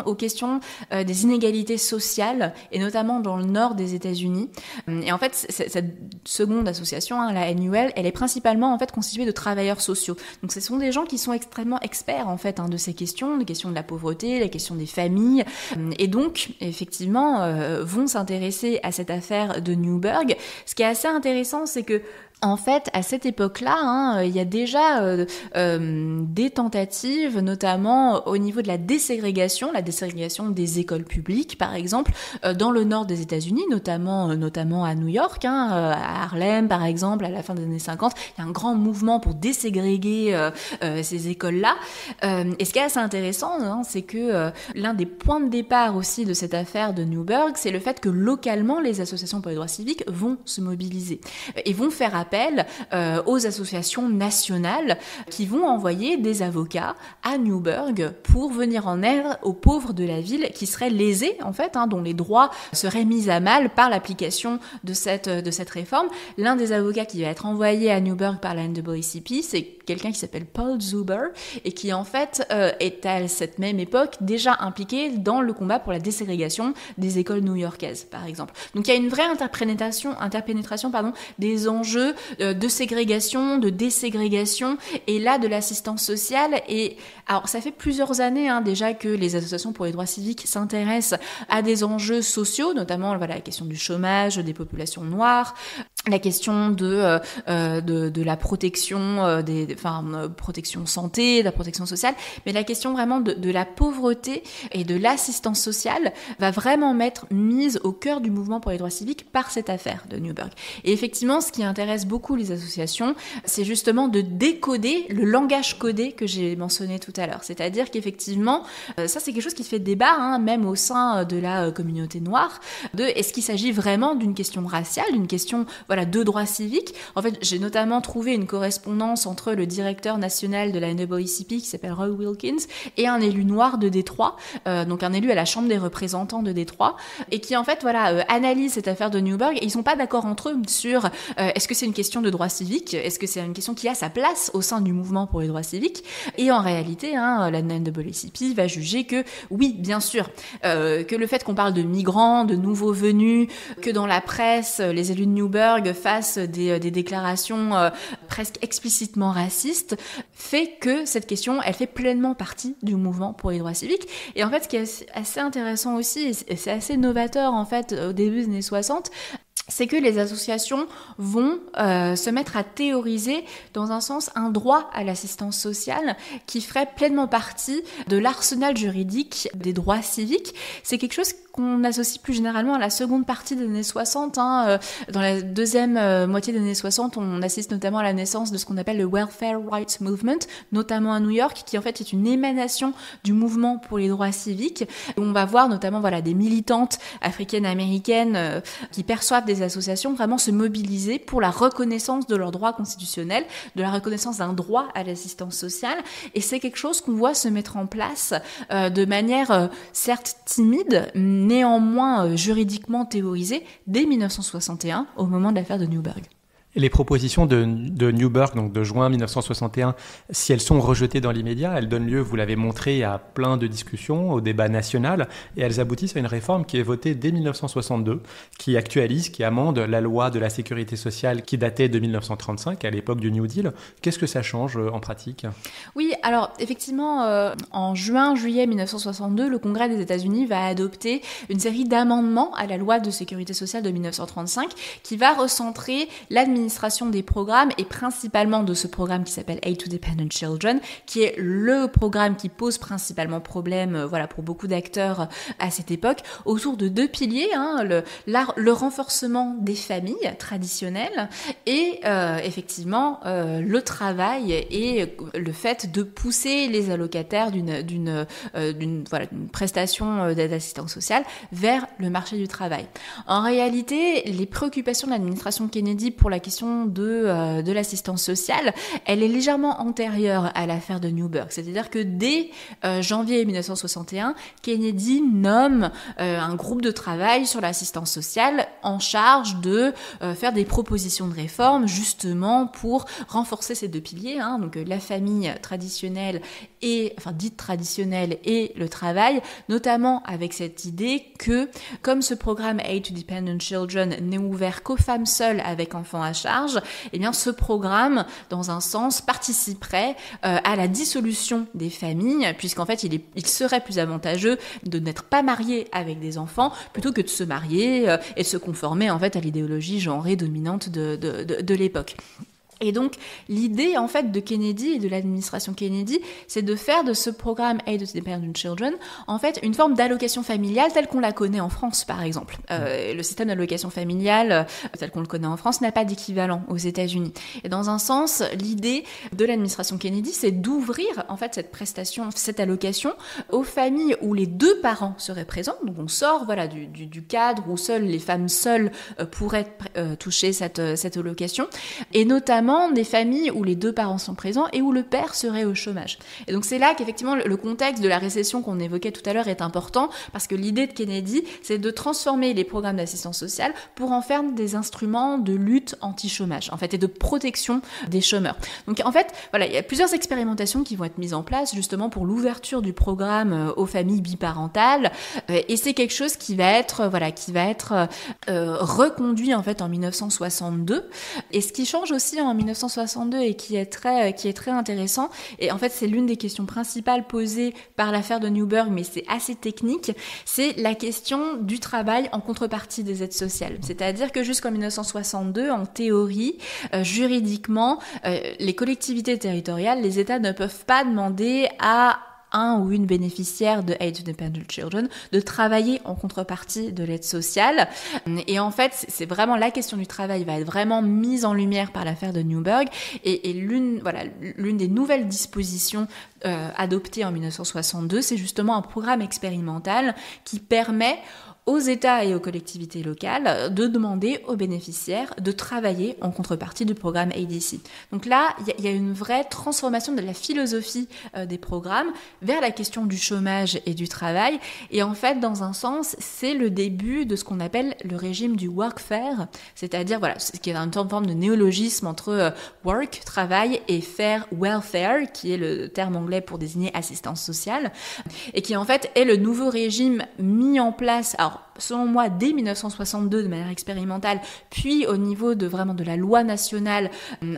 aux questions des inégalités sociales, et notamment dans le nord des États-Unis. Et en fait, cette seconde association, la NUL, elle est principalement en fait constituée de travailleurs sociaux. Donc, ce sont des gens qui sont extrêmement experts en fait de ces questions, les questions de la pauvreté, les questions des familles, et donc effectivement vont s'intéresser à cette affaire de Newburgh. Ce qui est assez intéressant, c'est que en fait, à cette époque-là, il y a déjà des tentatives, notamment au niveau de la déségrégation des écoles publiques, par exemple, dans le nord des États-Unis, notamment à New York, à Harlem, par exemple, à la fin des années 50. Il y a un grand mouvement pour déségréguer ces écoles-là. Et ce qui est assez intéressant, c'est que l'un des points de départ aussi de cette affaire de Newburgh, c'est le fait que localement, les associations pour les droits civiques vont se mobiliser et vont faire appel aux associations nationales qui vont envoyer des avocats à Newburgh pour venir en aide aux pauvres de la ville qui seraient lésés, en fait, dont les droits seraient mis à mal par l'application de cette réforme. L'un des avocats qui va être envoyé à Newburgh par la NAACP, c'est quelqu'un qui s'appelle Paul Zuber et qui, en fait, est à cette même époque déjà impliqué dans le combat pour la déségrégation des écoles new-yorkaises, par exemple. Donc, il y a une vraie interpénétration des enjeux de ségrégation, de déségrégation, et là de l'assistance sociale. Et alors ça fait plusieurs années déjà que les associations pour les droits civiques s'intéressent à des enjeux sociaux, notamment la question du chômage, des populations noires. la question de la protection protection santé, de la protection sociale, mais la question vraiment de la pauvreté et de l'assistance sociale va vraiment mettre mise au cœur du mouvement pour les droits civiques par cette affaire de Newburgh. Et effectivement, ce qui intéresse beaucoup les associations, c'est justement de décoder le langage codé que j'ai mentionné tout à l'heure. C'est-à-dire qu'effectivement, ça c'est quelque chose qui fait débat, même au sein de la communauté noire, est-ce qu'il s'agit vraiment d'une question raciale, d'une question de droits civiques. En fait, j'ai notamment trouvé une correspondance entre le directeur national de la NAACP, qui s'appelle Roy Wilkins, et un élu noir de Détroit, donc un élu à la Chambre des représentants de Détroit, et qui en fait analyse cette affaire de Newburgh, et ils sont pas d'accord entre eux sur est-ce que c'est une question de droits civiques, est-ce que c'est une question qui a sa place au sein du mouvement pour les droits civiques, et en réalité, la NAACP va juger que oui, bien sûr, que le fait qu'on parle de migrants, de nouveaux venus, que dans la presse, les élus de Newburgh fassent des déclarations presque explicitement racistes, fait que cette question, elle fait pleinement partie du mouvement pour les droits civiques. Et en fait, ce qui est assez intéressant aussi, et c'est assez novateur en fait au début des années 60, c'est que les associations vont se mettre à théoriser, dans un sens, un droit à l'assistance sociale qui ferait pleinement partie de l'arsenal juridique des droits civiques. C'est quelque chose qu'on associe plus généralement à la seconde partie des années 60. Dans la deuxième moitié des années 60, on assiste notamment à la naissance de ce qu'on appelle le Welfare Rights Movement, notamment à New York, qui en fait est une émanation du mouvement pour les droits civiques. Où on va voir notamment des militantes africaines-américaines qui perçoivent des associations vraiment se mobiliser pour la reconnaissance de leurs droits constitutionnels, de la reconnaissance d'un droit à l'assistance sociale. Et c'est quelque chose qu'on voit se mettre en place de manière certes timide, néanmoins juridiquement théorisée dès 1961, au moment de l'affaire de Newburgh. Et les propositions de Newburgh, donc de juin 1961, si elles sont rejetées dans l'immédiat, elles donnent lieu, vous l'avez montré, à plein de discussions, au débat national, et elles aboutissent à une réforme qui est votée dès 1962, qui actualise, qui amende la loi de la sécurité sociale qui datait de 1935, à l'époque du New Deal. Qu'est-ce que ça change en pratique ? Oui, alors effectivement, en juillet 1962, le Congrès des États-Unis va adopter une série d'amendements à la loi de sécurité sociale de 1935 qui va recentrer l'administration des programmes et principalement de ce programme qui s'appelle Aid to Dependent Children, qui est le programme qui pose principalement problème pour beaucoup d'acteurs à cette époque, autour de deux piliers, le renforcement des familles traditionnelles et effectivement le travail et le fait de pousser les allocataires d'une prestation d'assistance sociale vers le marché du travail. En réalité, les préoccupations de l'administration Kennedy pour la question de l'assistance sociale, elle est légèrement antérieure à l'affaire de Newburgh. C'est-à-dire que dès janvier 1961, Kennedy nomme un groupe de travail sur l'assistance sociale en charge de faire des propositions de réforme justement pour renforcer ces deux piliers, donc la famille traditionnelle dite traditionnelle et le travail, notamment avec cette idée que comme ce programme Aid to Dependent Children n'est ouvert qu'aux femmes seules avec enfants à charge, eh bien ce programme, dans un sens, participerait à la dissolution des familles, puisqu'en fait il serait plus avantageux de n'être pas marié avec des enfants plutôt que de se marier et de se conformer en fait à l'idéologie genrée dominante de l'époque. Et donc, l'idée, en fait, de Kennedy et de l'administration Kennedy, c'est de faire de ce programme Aid to Dependent Children, en fait, une forme d'allocation familiale telle qu'on la connaît en France, par exemple. Le système d'allocation familiale, tel qu'on le connaît en France, n'a pas d'équivalent aux États-Unis. Et dans un sens, l'idée de l'administration Kennedy, c'est d'ouvrir, en fait, cette prestation, cette allocation aux familles où les deux parents seraient présents. Donc, on sort, du cadre où seules les femmes seules pourraient toucher cette allocation. Et notamment, des familles où les deux parents sont présents et où le père serait au chômage. Et donc c'est là qu'effectivement le contexte de la récession qu'on évoquait tout à l'heure est important, parce que l'idée de Kennedy, c'est de transformer les programmes d'assistance sociale pour en faire des instruments de lutte anti-chômage, en fait, et de protection des chômeurs. Donc en fait, il y a plusieurs expérimentations qui vont être mises en place justement pour l'ouverture du programme aux familles biparentales, et c'est quelque chose qui va être reconduit en fait en 1962. Et ce qui change aussi en en 1962 et qui est très intéressant. Et en fait, c'est l'une des questions principales posées par l'affaire de Newburgh, mais c'est assez technique. C'est la question du travail en contrepartie des aides sociales. C'est-à-dire que jusqu'en 1962, en théorie, juridiquement, les collectivités territoriales, les États ne peuvent pas demander à un ou une bénéficiaire de Age Dependent Children de travailler en contrepartie de l'aide sociale. Et en fait, c'est vraiment la question du travail va être vraiment mise en lumière par l'affaire de Newburgh. Et l'une des nouvelles dispositions adoptées en 1962, c'est justement un programme expérimental qui permet aux États et aux collectivités locales de demander aux bénéficiaires de travailler en contrepartie du programme ADC. Donc là, il y a une vraie transformation de la philosophie des programmes vers la question du chômage et du travail. Et en fait, dans un sens, c'est le début de ce qu'on appelle le régime du workfare, c'est-à-dire, ce qui est une forme de néologisme entre work, travail, et faire, welfare, qui est le terme anglais pour désigner assistance sociale, et qui en fait est le nouveau régime mis en place, alors selon moi, dès 1962 de manière expérimentale, puis au niveau de la loi nationale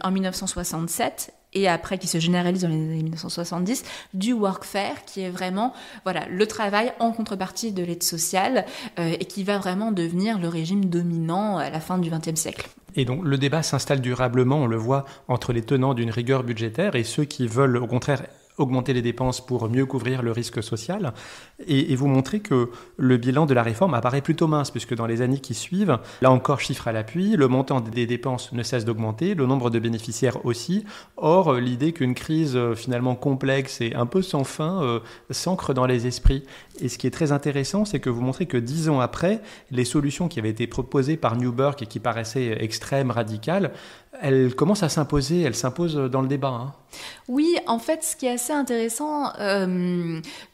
en 1967, et après qui se généralise dans les années 1970, du workfare, qui est vraiment le travail en contrepartie de l'aide sociale, et qui va vraiment devenir le régime dominant à la fin du XXe siècle. Et donc le débat s'installe durablement, on le voit, entre les tenants d'une rigueur budgétaire et ceux qui veulent au contraire augmenter les dépenses pour mieux couvrir le risque social. Et vous montrez que le bilan de la réforme apparaît plutôt mince, puisque dans les années qui suivent, là encore chiffre à l'appui, le montant des dépenses ne cesse d'augmenter, le nombre de bénéficiaires aussi. Or, l'idée qu'une crise finalement complexe et un peu sans fin s'ancre dans les esprits. Et ce qui est très intéressant, c'est que vous montrez que 10 ans après, les solutions qui avaient été proposées par Newburgh et qui paraissaient extrêmes, radicales, elles commencent à s'imposer, elles s'imposent dans le débat. Oui, en fait, ce qui est assez intéressant,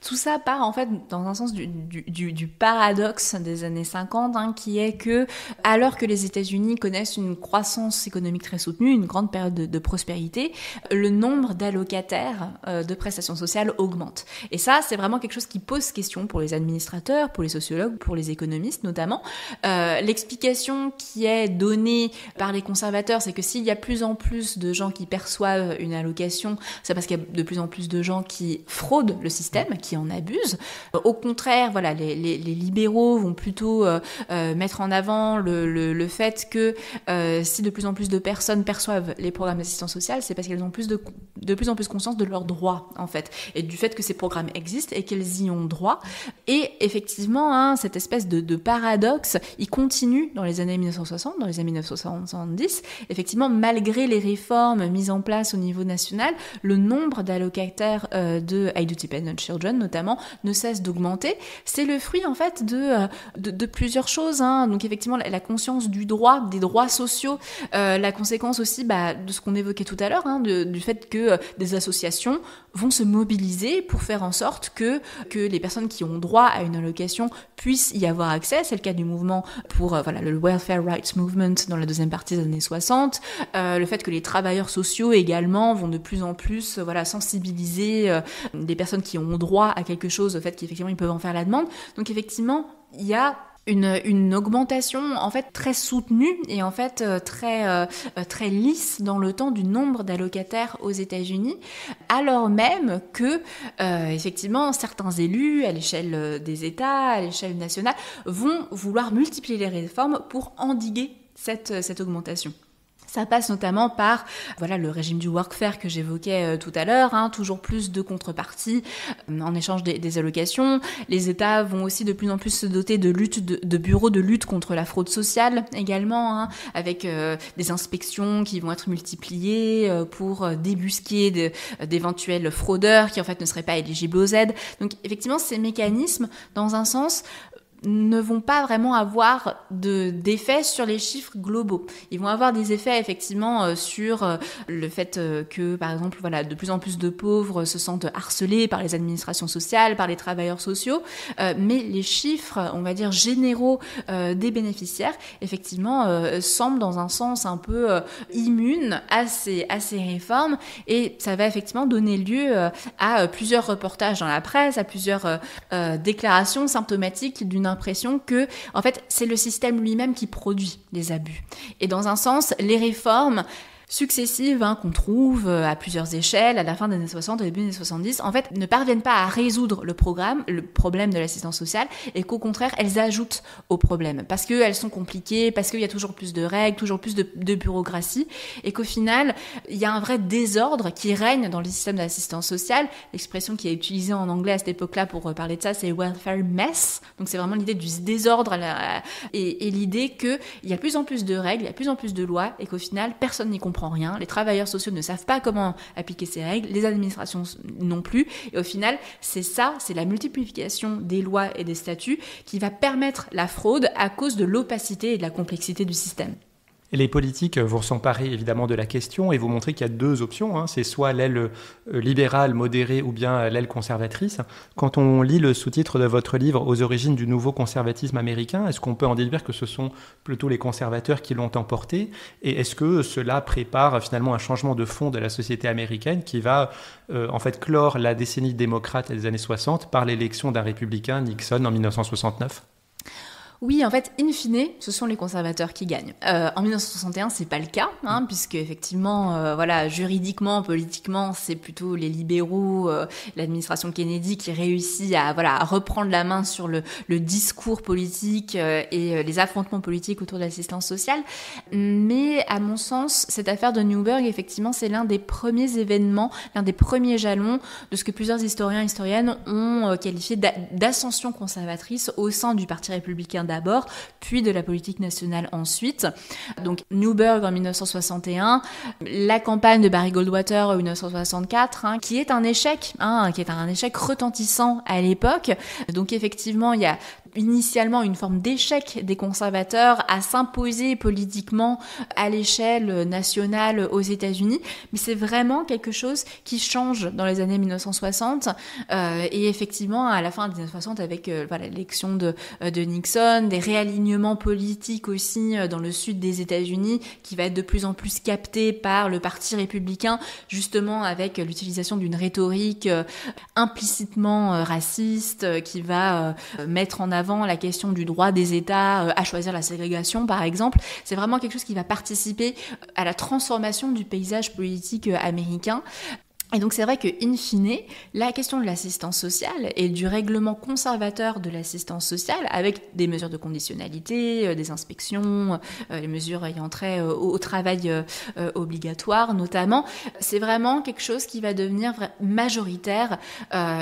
tout ça part en fait dans un sens du paradoxe des années 50, qui est que, alors que les États-Unis connaissent une croissance économique très soutenue, une grande période de prospérité, le nombre d'allocataires de prestations sociales augmente. Et ça, c'est vraiment quelque chose qui pose question pour les administrateurs, pour les sociologues, pour les économistes notamment. L'explication qui est donnée par les conservateurs, c'est que s'il y a plus en plus de gens qui perçoivent une allocation, c'est parce qu'il y a de plus en plus de gens qui fraudent le système, qui en abusent. Au contraire, les libéraux vont plutôt mettre en avant le fait que si de plus en plus de personnes perçoivent les programmes d'assistance sociale, c'est parce qu'elles ont de plus en plus conscience de leurs droits, en fait, et du fait que ces programmes existent et qu'elles y ont droit. Et effectivement, cette espèce de paradoxe, il continue dans les années 1960, dans les années 1970. Effectivement, malgré les réformes mises en place au niveau national, le nombre d'allocataires de Age Dependent Children, notamment, ne cesse d'augmenter. C'est le fruit, en fait, de plusieurs choses. Donc, effectivement, la conscience du droit, des droits sociaux, la conséquence aussi de ce qu'on évoquait tout à l'heure, du fait que des associations vont se mobiliser pour faire en sorte que les personnes qui ont droit à une allocation puissent y avoir accès. C'est le cas du mouvement pour le Welfare Rights Movement dans la deuxième partie des années 60. Le fait que les travailleurs sociaux également vont de plus en plus sensibiliser des personnes qui ont droit à quelque chose, au fait qu'effectivement ils peuvent en faire la demande. Donc effectivement, il y a une augmentation en fait très soutenue et en fait très lisse dans le temps du nombre d'allocataires aux États-Unis, alors même que effectivement certains élus à l'échelle des États, à l'échelle nationale, vont vouloir multiplier les réformes pour endiguer cette augmentation. Ça passe notamment par le régime du workfare que j'évoquais tout à l'heure, toujours plus de contreparties en échange des allocations. Les États vont aussi de plus en plus se doter de bureaux de lutte contre la fraude sociale également, avec des inspections qui vont être multipliées pour débusquer d'éventuels fraudeurs qui en fait ne seraient pas éligibles aux aides. Donc effectivement, ces mécanismes, dans un sens, ne vont pas vraiment avoir d'effet sur les chiffres globaux. Ils vont avoir des effets effectivement sur le fait que, par exemple, de plus en plus de pauvres se sentent harcelés par les administrations sociales, par les travailleurs sociaux, mais les chiffres, on va dire, généraux des bénéficiaires, effectivement, semblent dans un sens un peu immunes à ces réformes, et ça va effectivement donner lieu à plusieurs reportages dans la presse, à plusieurs déclarations symptomatiques d'une impression que, en fait, c'est le système lui-même qui produit les abus. Et dans un sens, les réformes successives qu'on trouve à plusieurs échelles à la fin des années 60 au début des années 70, en fait, ne parviennent pas à résoudre le problème de l'assistance sociale, et qu'au contraire, elles ajoutent au problème parce qu'elles sont compliquées, parce qu'il y a toujours plus de règles, toujours plus de bureaucratie, et qu'au final, il y a un vrai désordre qui règne dans le système d'assistance sociale. L'expression qui est utilisée en anglais à cette époque-là pour parler de ça, c'est welfare mess. Donc c'est vraiment l'idée du désordre et l'idée qu'il y a de plus en plus de règles, il y a de plus en plus de lois, et qu'au final, personne n'y comprend rien. Les travailleurs sociaux ne savent pas comment appliquer ces règles, les administrations non plus. Et au final, c'est la multiplication des lois et des statuts qui va permettre la fraude à cause de l'opacité et de la complexité du système. Et les politiques vous s'emparez évidemment de la question et vous montrez qu'il y a deux options. C'est soit l'aile libérale, modérée, ou bien l'aile conservatrice. Quand on lit le sous-titre de votre livre « Aux origines du nouveau conservatisme américain », est-ce qu'on peut en déduire que ce sont plutôt les conservateurs qui l'ont emporté? Et est-ce que cela prépare finalement un changement de fond de la société américaine qui va en fait clore la décennie démocrate des années 60 par l'élection d'un républicain, Nixon, en 1969 ? Oui, en fait, in fine, ce sont les conservateurs qui gagnent. En 1961, c'est pas le cas, puisque effectivement, juridiquement, politiquement, c'est plutôt les libéraux, l'administration Kennedy qui réussit à reprendre la main sur le discours politique et les affrontements politiques autour de l'assistance sociale. Mais à mon sens, cette affaire de Newburgh, effectivement, c'est l'un des premiers événements, l'un des premiers jalons de ce que plusieurs historiens et historiennes ont qualifié d'ascension conservatrice au sein du Parti républicain d'abord, puis de la politique nationale ensuite. Donc Newburgh en 1961, la campagne de Barry Goldwater en 1964, qui est un échec retentissant à l'époque. Donc effectivement, il y a initialement une forme d'échec des conservateurs à s'imposer politiquement à l'échelle nationale aux États-Unis, mais c'est vraiment quelque chose qui change dans les années 1960 et effectivement à la fin des années 60 avec l'élection de Nixon, des réalignements politiques aussi dans le sud des États-Unis qui va être de plus en plus capté par le Parti républicain, justement avec l'utilisation d'une rhétorique implicitement raciste qui va mettre en avant la question du droit des États à choisir la ségrégation, par exemple. C'est vraiment quelque chose qui va participer à la transformation du paysage politique américain. Et donc c'est vrai que in fine, la question de l'assistance sociale et du règlement conservateur de l'assistance sociale, avec des mesures de conditionnalité, des inspections, les mesures ayant trait au travail obligatoire notamment, c'est vraiment quelque chose qui va devenir majoritaire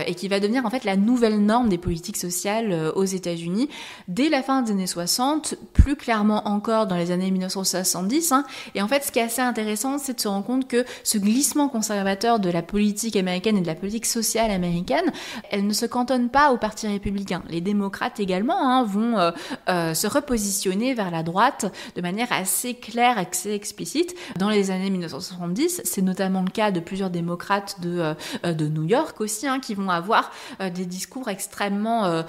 et qui va devenir en fait la nouvelle norme des politiques sociales aux États-Unis dès la fin des années 60, plus clairement encore dans les années 1970. Et en fait, ce qui est assez intéressant, c'est de se rendre compte que ce glissement conservateur de la politique américaine et de la politique sociale américaine, elle ne se cantonne pas au Parti républicain. Les démocrates également vont se repositionner vers la droite de manière assez claire, assez explicite. Dans les années 1970, c'est notamment le cas de plusieurs démocrates de New York aussi, qui vont avoir des discours extrêmement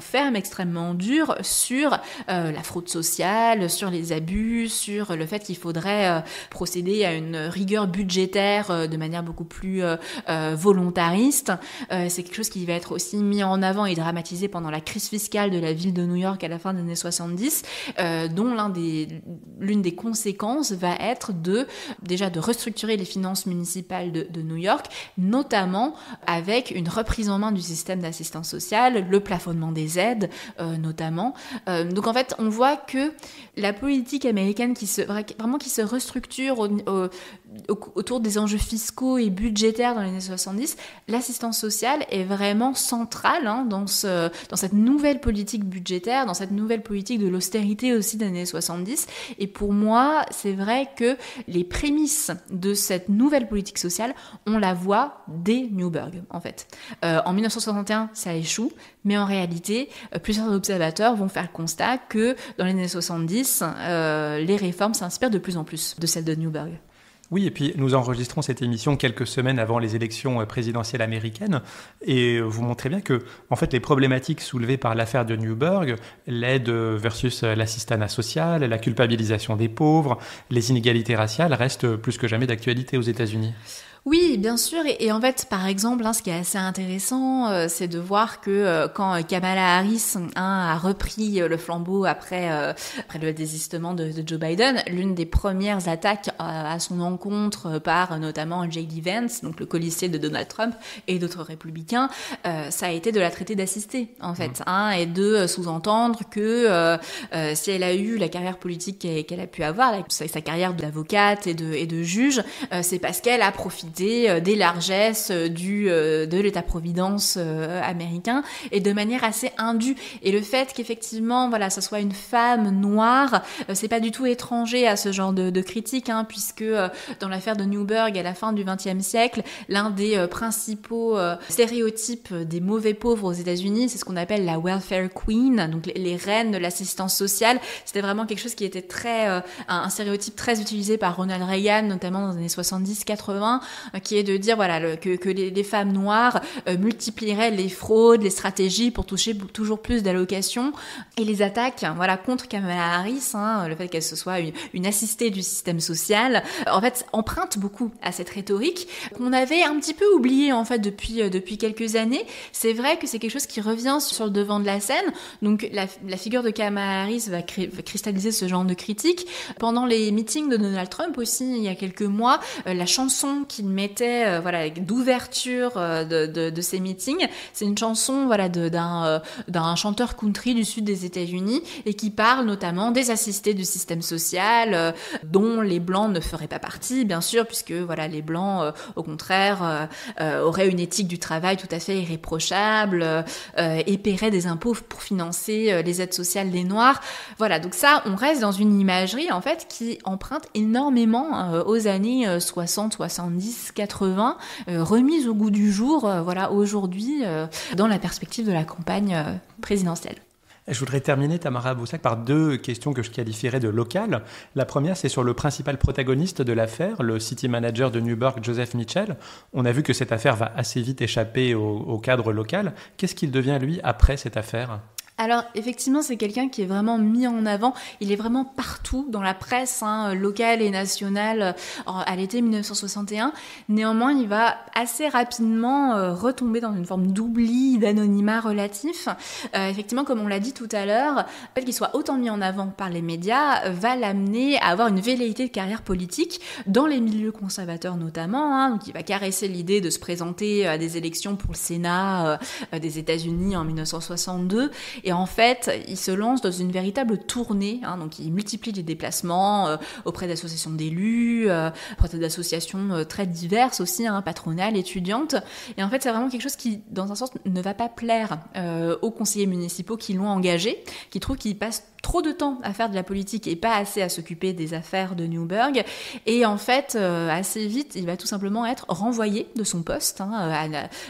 fermes, extrêmement durs sur la fraude sociale, sur les abus, sur le fait qu'il faudrait procéder à une rigueur budgétaire de manière beaucoup plus volontariste. C'est quelque chose qui va être aussi mis en avant et dramatisé pendant la crise fiscale de la ville de New York à la fin des années 70, dont l'une des conséquences va être de restructurer les finances municipales de New York, notamment avec une reprise en main du système d'assistance sociale, le plafonnement des aides notamment. Donc en fait, on voit que la politique américaine qui se restructure autour des enjeux fiscaux et budgétaires dans les années 70, l'assistance sociale est vraiment centrale dans cette nouvelle politique budgétaire, dans cette nouvelle politique de l'austérité aussi des années 70. Et pour moi, c'est vrai que les prémices de cette nouvelle politique sociale, on la voit dès Newburgh, en fait. En 1961, ça échoue, mais en réalité, plusieurs observateurs vont faire le constat que dans les années 70, les réformes s'inspirent de plus en plus de celles de Newburgh. Oui, et puis nous enregistrons cette émission quelques semaines avant les élections présidentielles américaines et vous montrez bien que, en fait, les problématiques soulevées par l'affaire de Newburgh, l'aide versus l'assistanat social, la culpabilisation des pauvres, les inégalités raciales restent plus que jamais d'actualité aux États-Unis. Oui, bien sûr. Et en fait, par exemple, ce qui est assez intéressant, c'est de voir que quand Kamala Harris a repris le flambeau après le désistement de Joe Biden, l'une des premières attaques à son encontre par notamment J.D. Vance, donc le colistier de Donald Trump et d'autres républicains, ça a été de la traiter d'assistée, en fait, et de sous-entendre que si elle a eu la carrière politique qu'elle a pu avoir, sa carrière d'avocate et de juge, c'est parce qu'elle a profité des largesses de l'État-providence américain et de manière assez indue. Et le fait qu'effectivement, voilà, ça soit une femme noire, c'est pas du tout étranger à ce genre de critique, puisque dans l'affaire de Newburgh à la fin du XXe siècle, l'un des principaux stéréotypes des mauvais pauvres aux États-Unis, c'est ce qu'on appelle la welfare queen, donc les reines de l'assistance sociale. C'était vraiment quelque chose qui était un stéréotype très utilisé par Ronald Reagan, notamment dans les années 70-80, qui est de dire que les femmes noires multiplieraient les fraudes, les stratégies pour toucher toujours plus d'allocations, et les attaques contre Kamala Harris, le fait qu'elle se soit une assistée du système social, en fait emprunte beaucoup à cette rhétorique qu'on avait un petit peu oubliée en fait depuis quelques années. C'est vrai que c'est quelque chose qui revient sur le devant de la scène, donc la figure de Kamala Harris va cristalliser ce genre de critique. Pendant les meetings de Donald Trump aussi, il y a quelques mois, la chanson qu'il mettait d'ouverture de ces meetings, c'est une chanson d'un chanteur country du sud des États-Unis et qui parle notamment des assistés du système social dont les blancs ne feraient pas partie, bien sûr, puisque les blancs au contraire auraient une éthique du travail tout à fait irréprochable et paieraient des impôts pour financer les aides sociales des noirs. Voilà, donc ça, on reste dans une imagerie en fait qui emprunte énormément aux années 60, 70, 80, remise au goût du jour aujourd'hui dans la perspective de la campagne présidentielle. Je voudrais terminer, Tamara Boussac, par deux questions que je qualifierais de locales. La première, c'est sur le principal protagoniste de l'affaire, le city manager de Newburgh, Joseph Mitchell. On a vu que cette affaire va assez vite échapper au cadre local. Qu'est-ce qu'il devient, lui, après cette affaire ? Alors effectivement, c'est quelqu'un qui est vraiment mis en avant. Il est vraiment partout dans la presse locale et nationale à l'été 1961. Néanmoins, il va assez rapidement retomber dans une forme d'oubli, d'anonymat relatif. Effectivement, comme on l'a dit tout à l'heure, le fait qu'il soit autant mis en avant par les médias va l'amener à avoir une velléité de carrière politique dans les milieux conservateurs notamment. Donc il va caresser l'idée de se présenter à des élections pour le Sénat des États-Unis en 1962. Et en fait, il se lance dans une véritable tournée, donc il multiplie les déplacements auprès d'associations d'élus, auprès d'associations très diverses aussi, patronales, étudiantes. Et en fait, c'est vraiment quelque chose qui, dans un sens, ne va pas plaire aux conseillers municipaux qui l'ont engagé, qui trouvent qu'il passe trop de temps à faire de la politique et pas assez à s'occuper des affaires de Newburgh. Et en fait, assez vite, il va tout simplement être renvoyé de son poste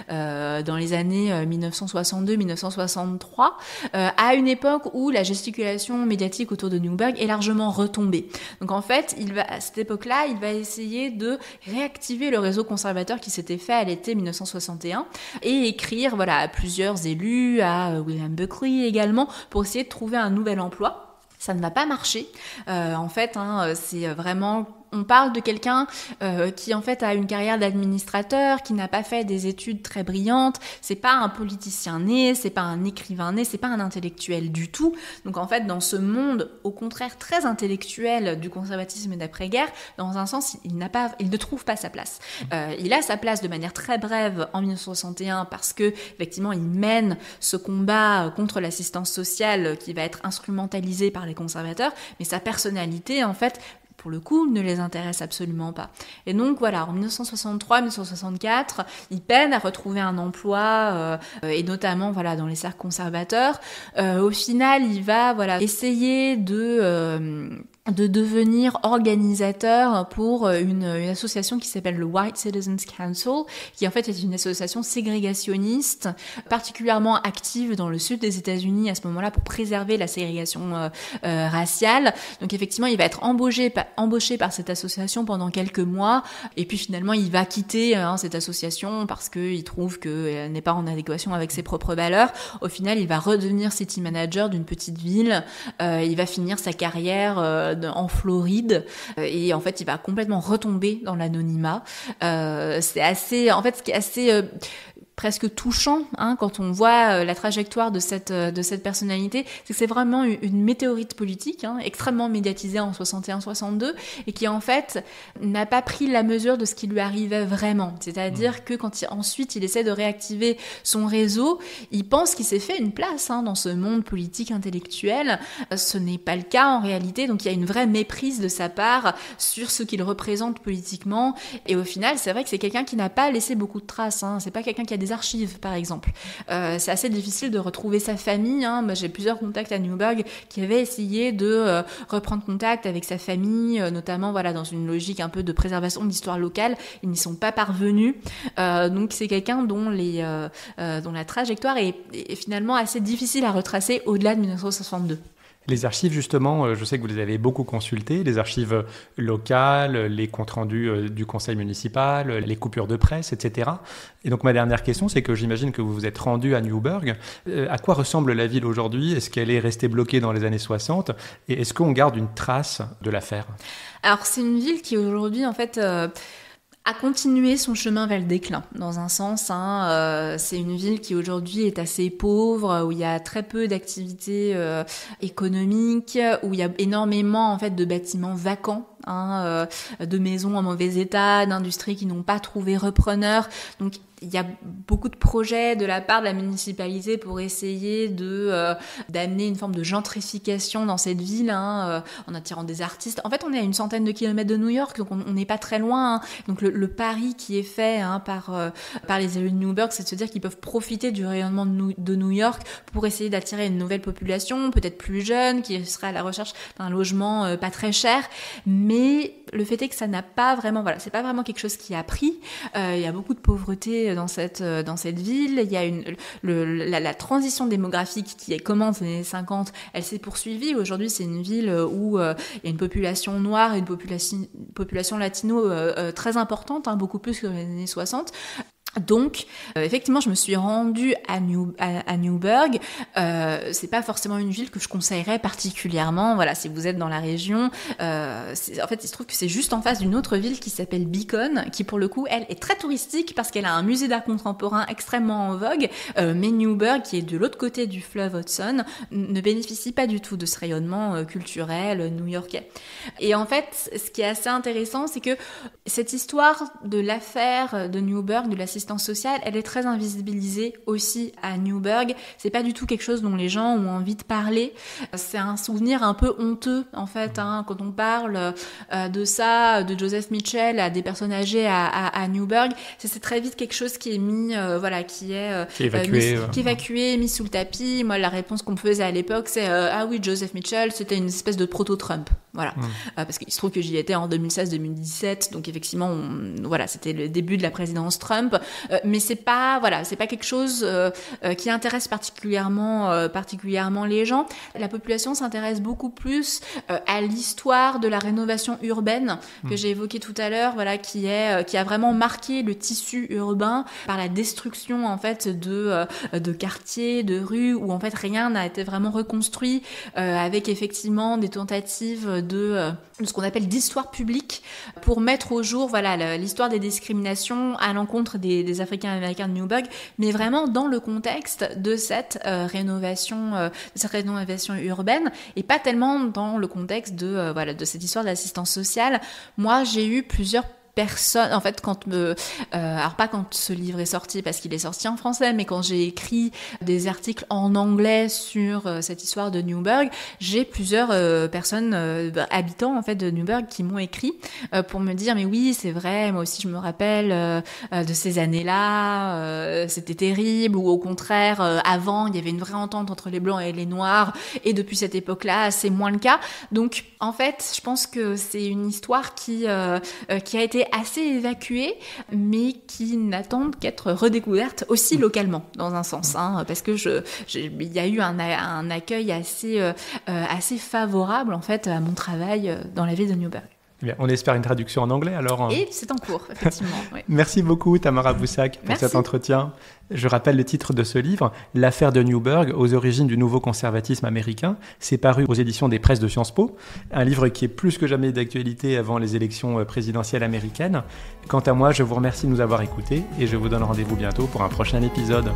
dans les années 1962-1963, à une époque où la gesticulation médiatique autour de Newburgh est largement retombée. Donc en fait, à cette époque-là, il va essayer de réactiver le réseau conservateur qui s'était fait à l'été 1961 et écrire à plusieurs élus, à William Buckley également, pour essayer de trouver un nouvel emploi. Ça ne va pas marcher. En fait, c'est vraiment... On parle de quelqu'un qui en fait a une carrière d'administrateur, qui n'a pas fait des études très brillantes. C'est pas un politicien né, c'est pas un écrivain né, c'est pas un intellectuel du tout. Donc en fait, dans ce monde, au contraire très intellectuel du conservatisme d'après-guerre, dans un sens, il ne trouve pas sa place. Il a sa place de manière très brève en 1961 parce que effectivement, il mène ce combat contre l'assistance sociale qui va être instrumentalisé par les conservateurs, mais sa personnalité, en fait, pour le coup, ne les intéresse absolument pas. Et donc voilà, en 1963-1964, il peine à retrouver un emploi, et notamment dans les cercles conservateurs. Au final, il va essayer de devenir organisateur pour une association qui s'appelle le White Citizens Council, qui en fait est une association ségrégationniste, particulièrement active dans le sud des États-Unis à ce moment-là pour préserver la ségrégation raciale. Donc effectivement, il va être embauché par cette association pendant quelques mois, et puis finalement, il va quitter cette association parce qu'il trouve qu'elle n'est pas en adéquation avec ses propres valeurs. Au final, il va redevenir city manager d'une petite ville. Il va finir sa carrière en Floride, et en fait il va complètement retomber dans l'anonymat. C'est assez, en fait, ce qui est assez presque touchant, quand on voit la trajectoire de cette personnalité, c'est que c'est vraiment une météorite politique, extrêmement médiatisée en 61-62, et qui en fait n'a pas pris la mesure de ce qui lui arrivait vraiment. C'est-à-dire que quand ensuite il essaie de réactiver son réseau, il pense qu'il s'est fait une place dans ce monde politique intellectuel. Ce n'est pas le cas en réalité, donc il y a une vraie méprise de sa part sur ce qu'il représente politiquement, et au final c'est vrai que c'est quelqu'un qui n'a pas laissé beaucoup de traces, c'est pas quelqu'un qui a des archives par exemple. C'est assez difficile de retrouver sa famille, Moi, j'ai plusieurs contacts à Newburgh qui avaient essayé de reprendre contact avec sa famille, notamment dans une logique un peu de préservation de l'histoire locale. Ils n'y sont pas parvenus, donc c'est quelqu'un dont la trajectoire est finalement assez difficile à retracer au-delà de 1962. Les archives, justement, je sais que vous les avez beaucoup consultées, les archives locales, les comptes rendus du conseil municipal, les coupures de presse, etc. Et donc ma dernière question, c'est que j'imagine que vous vous êtes rendu à Newburgh. À quoi ressemble la ville aujourd'hui ? Est-ce qu'elle est restée bloquée dans les années 60 ? Et est-ce qu'on garde une trace de l'affaire ? Alors c'est une ville qui aujourd'hui, en fait, a continué son chemin vers le déclin, dans un sens. C'est une ville qui aujourd'hui est assez pauvre, où il y a très peu d'activités économiques, où il y a énormément en fait de bâtiments vacants, de maisons en mauvais état, d'industries qui n'ont pas trouvé repreneur. Donc il y a beaucoup de projets de la part de la municipalité pour essayer d'amener une forme de gentrification dans cette ville, en attirant des artistes. En fait, on est à une centaine de kilomètres de New York, donc on n'est pas très loin. Donc le pari qui est fait par les élus de Newburgh, c'est de se dire qu'ils peuvent profiter du rayonnement de New York pour essayer d'attirer une nouvelle population, peut-être plus jeune, qui serait à la recherche d'un logement pas très cher. Mais le fait est que ça n'a pas vraiment, c'est pas vraiment quelque chose qui a pris. Il y a beaucoup de pauvreté dans cette ville. Il y a la transition démographique qui commence dans les années 50, elle s'est poursuivie. Aujourd'hui, c'est une ville où il y a une population noire et une population latino très importante, beaucoup plus que dans les années 60. Donc, effectivement, je me suis rendue à Newburgh. C'est pas forcément une ville que je conseillerais particulièrement. Si vous êtes dans la région, en fait, il se trouve que c'est juste en face d'une autre ville qui s'appelle Beacon, qui pour le coup, elle est très touristique parce qu'elle a un musée d'art contemporain extrêmement en vogue. Mais Newburgh, qui est de l'autre côté du fleuve Hudson, ne bénéficie pas du tout de ce rayonnement culturel new-yorkais. Et en fait, ce qui est assez intéressant, c'est que cette histoire de l'affaire de Newburgh, de l'assistance sociale, elle est très invisibilisée aussi à Newburgh. C'est pas du tout quelque chose dont les gens ont envie de parler. C'est un souvenir un peu honteux, en fait, quand on parle de ça, de Joseph Mitchell à des personnes âgées à Newburgh. C'est très vite quelque chose qui est mis, qui est évacué, mis sous le tapis. Moi, la réponse qu'on me faisait à l'époque, c'est ah oui, Joseph Mitchell, c'était une espèce de proto-Trump. Parce qu'il se trouve que j'y étais en 2016-2017, donc effectivement, c'était le début de la présidence Trump. Mais c'est pas quelque chose qui intéresse particulièrement les gens. La population s'intéresse beaucoup plus à l'histoire de la rénovation urbaine que j'ai évoquée tout à l'heure, qui a vraiment marqué le tissu urbain par la destruction en fait de quartiers, de rues où en fait rien n'a été vraiment reconstruit, avec effectivement des tentatives de ce qu'on appelle d'histoire publique pour mettre au jour l'histoire des discriminations à l'encontre des Africains-Américains de Newburgh, mais vraiment dans le contexte de cette rénovation urbaine, et pas tellement dans le contexte de cette histoire d'assistance sociale. Moi, j'ai eu plusieurs personne, en fait, alors pas quand ce livre est sorti, parce qu'il est sorti en français, mais quand j'ai écrit des articles en anglais sur cette histoire de Newburgh, j'ai plusieurs personnes, habitants en fait de Newburgh, qui m'ont écrit pour me dire mais oui, c'est vrai, moi aussi je me rappelle de ces années-là, c'était terrible, ou au contraire, avant il y avait une vraie entente entre les blancs et les noirs, et depuis cette époque-là, c'est moins le cas. Donc en fait, je pense que c'est une histoire qui a été assez évacuée, mais qui n'attendent qu'être redécouverte aussi localement, dans un sens, parce que il y a eu un accueil assez favorable en fait à mon travail dans la ville de Newburgh. Bien, on espère une traduction en anglais alors. Et c'est en cours, effectivement. Oui. Merci beaucoup Tamara Boussac pour cet entretien. Je rappelle le titre de ce livre, L'affaire de Newburgh, aux origines du nouveau conservatisme américain. C'est paru aux éditions des Presses de Sciences Po, un livre qui est plus que jamais d'actualité avant les élections présidentielles américaines. Quant à moi, je vous remercie de nous avoir écoutés et je vous donne rendez-vous bientôt pour un prochain épisode.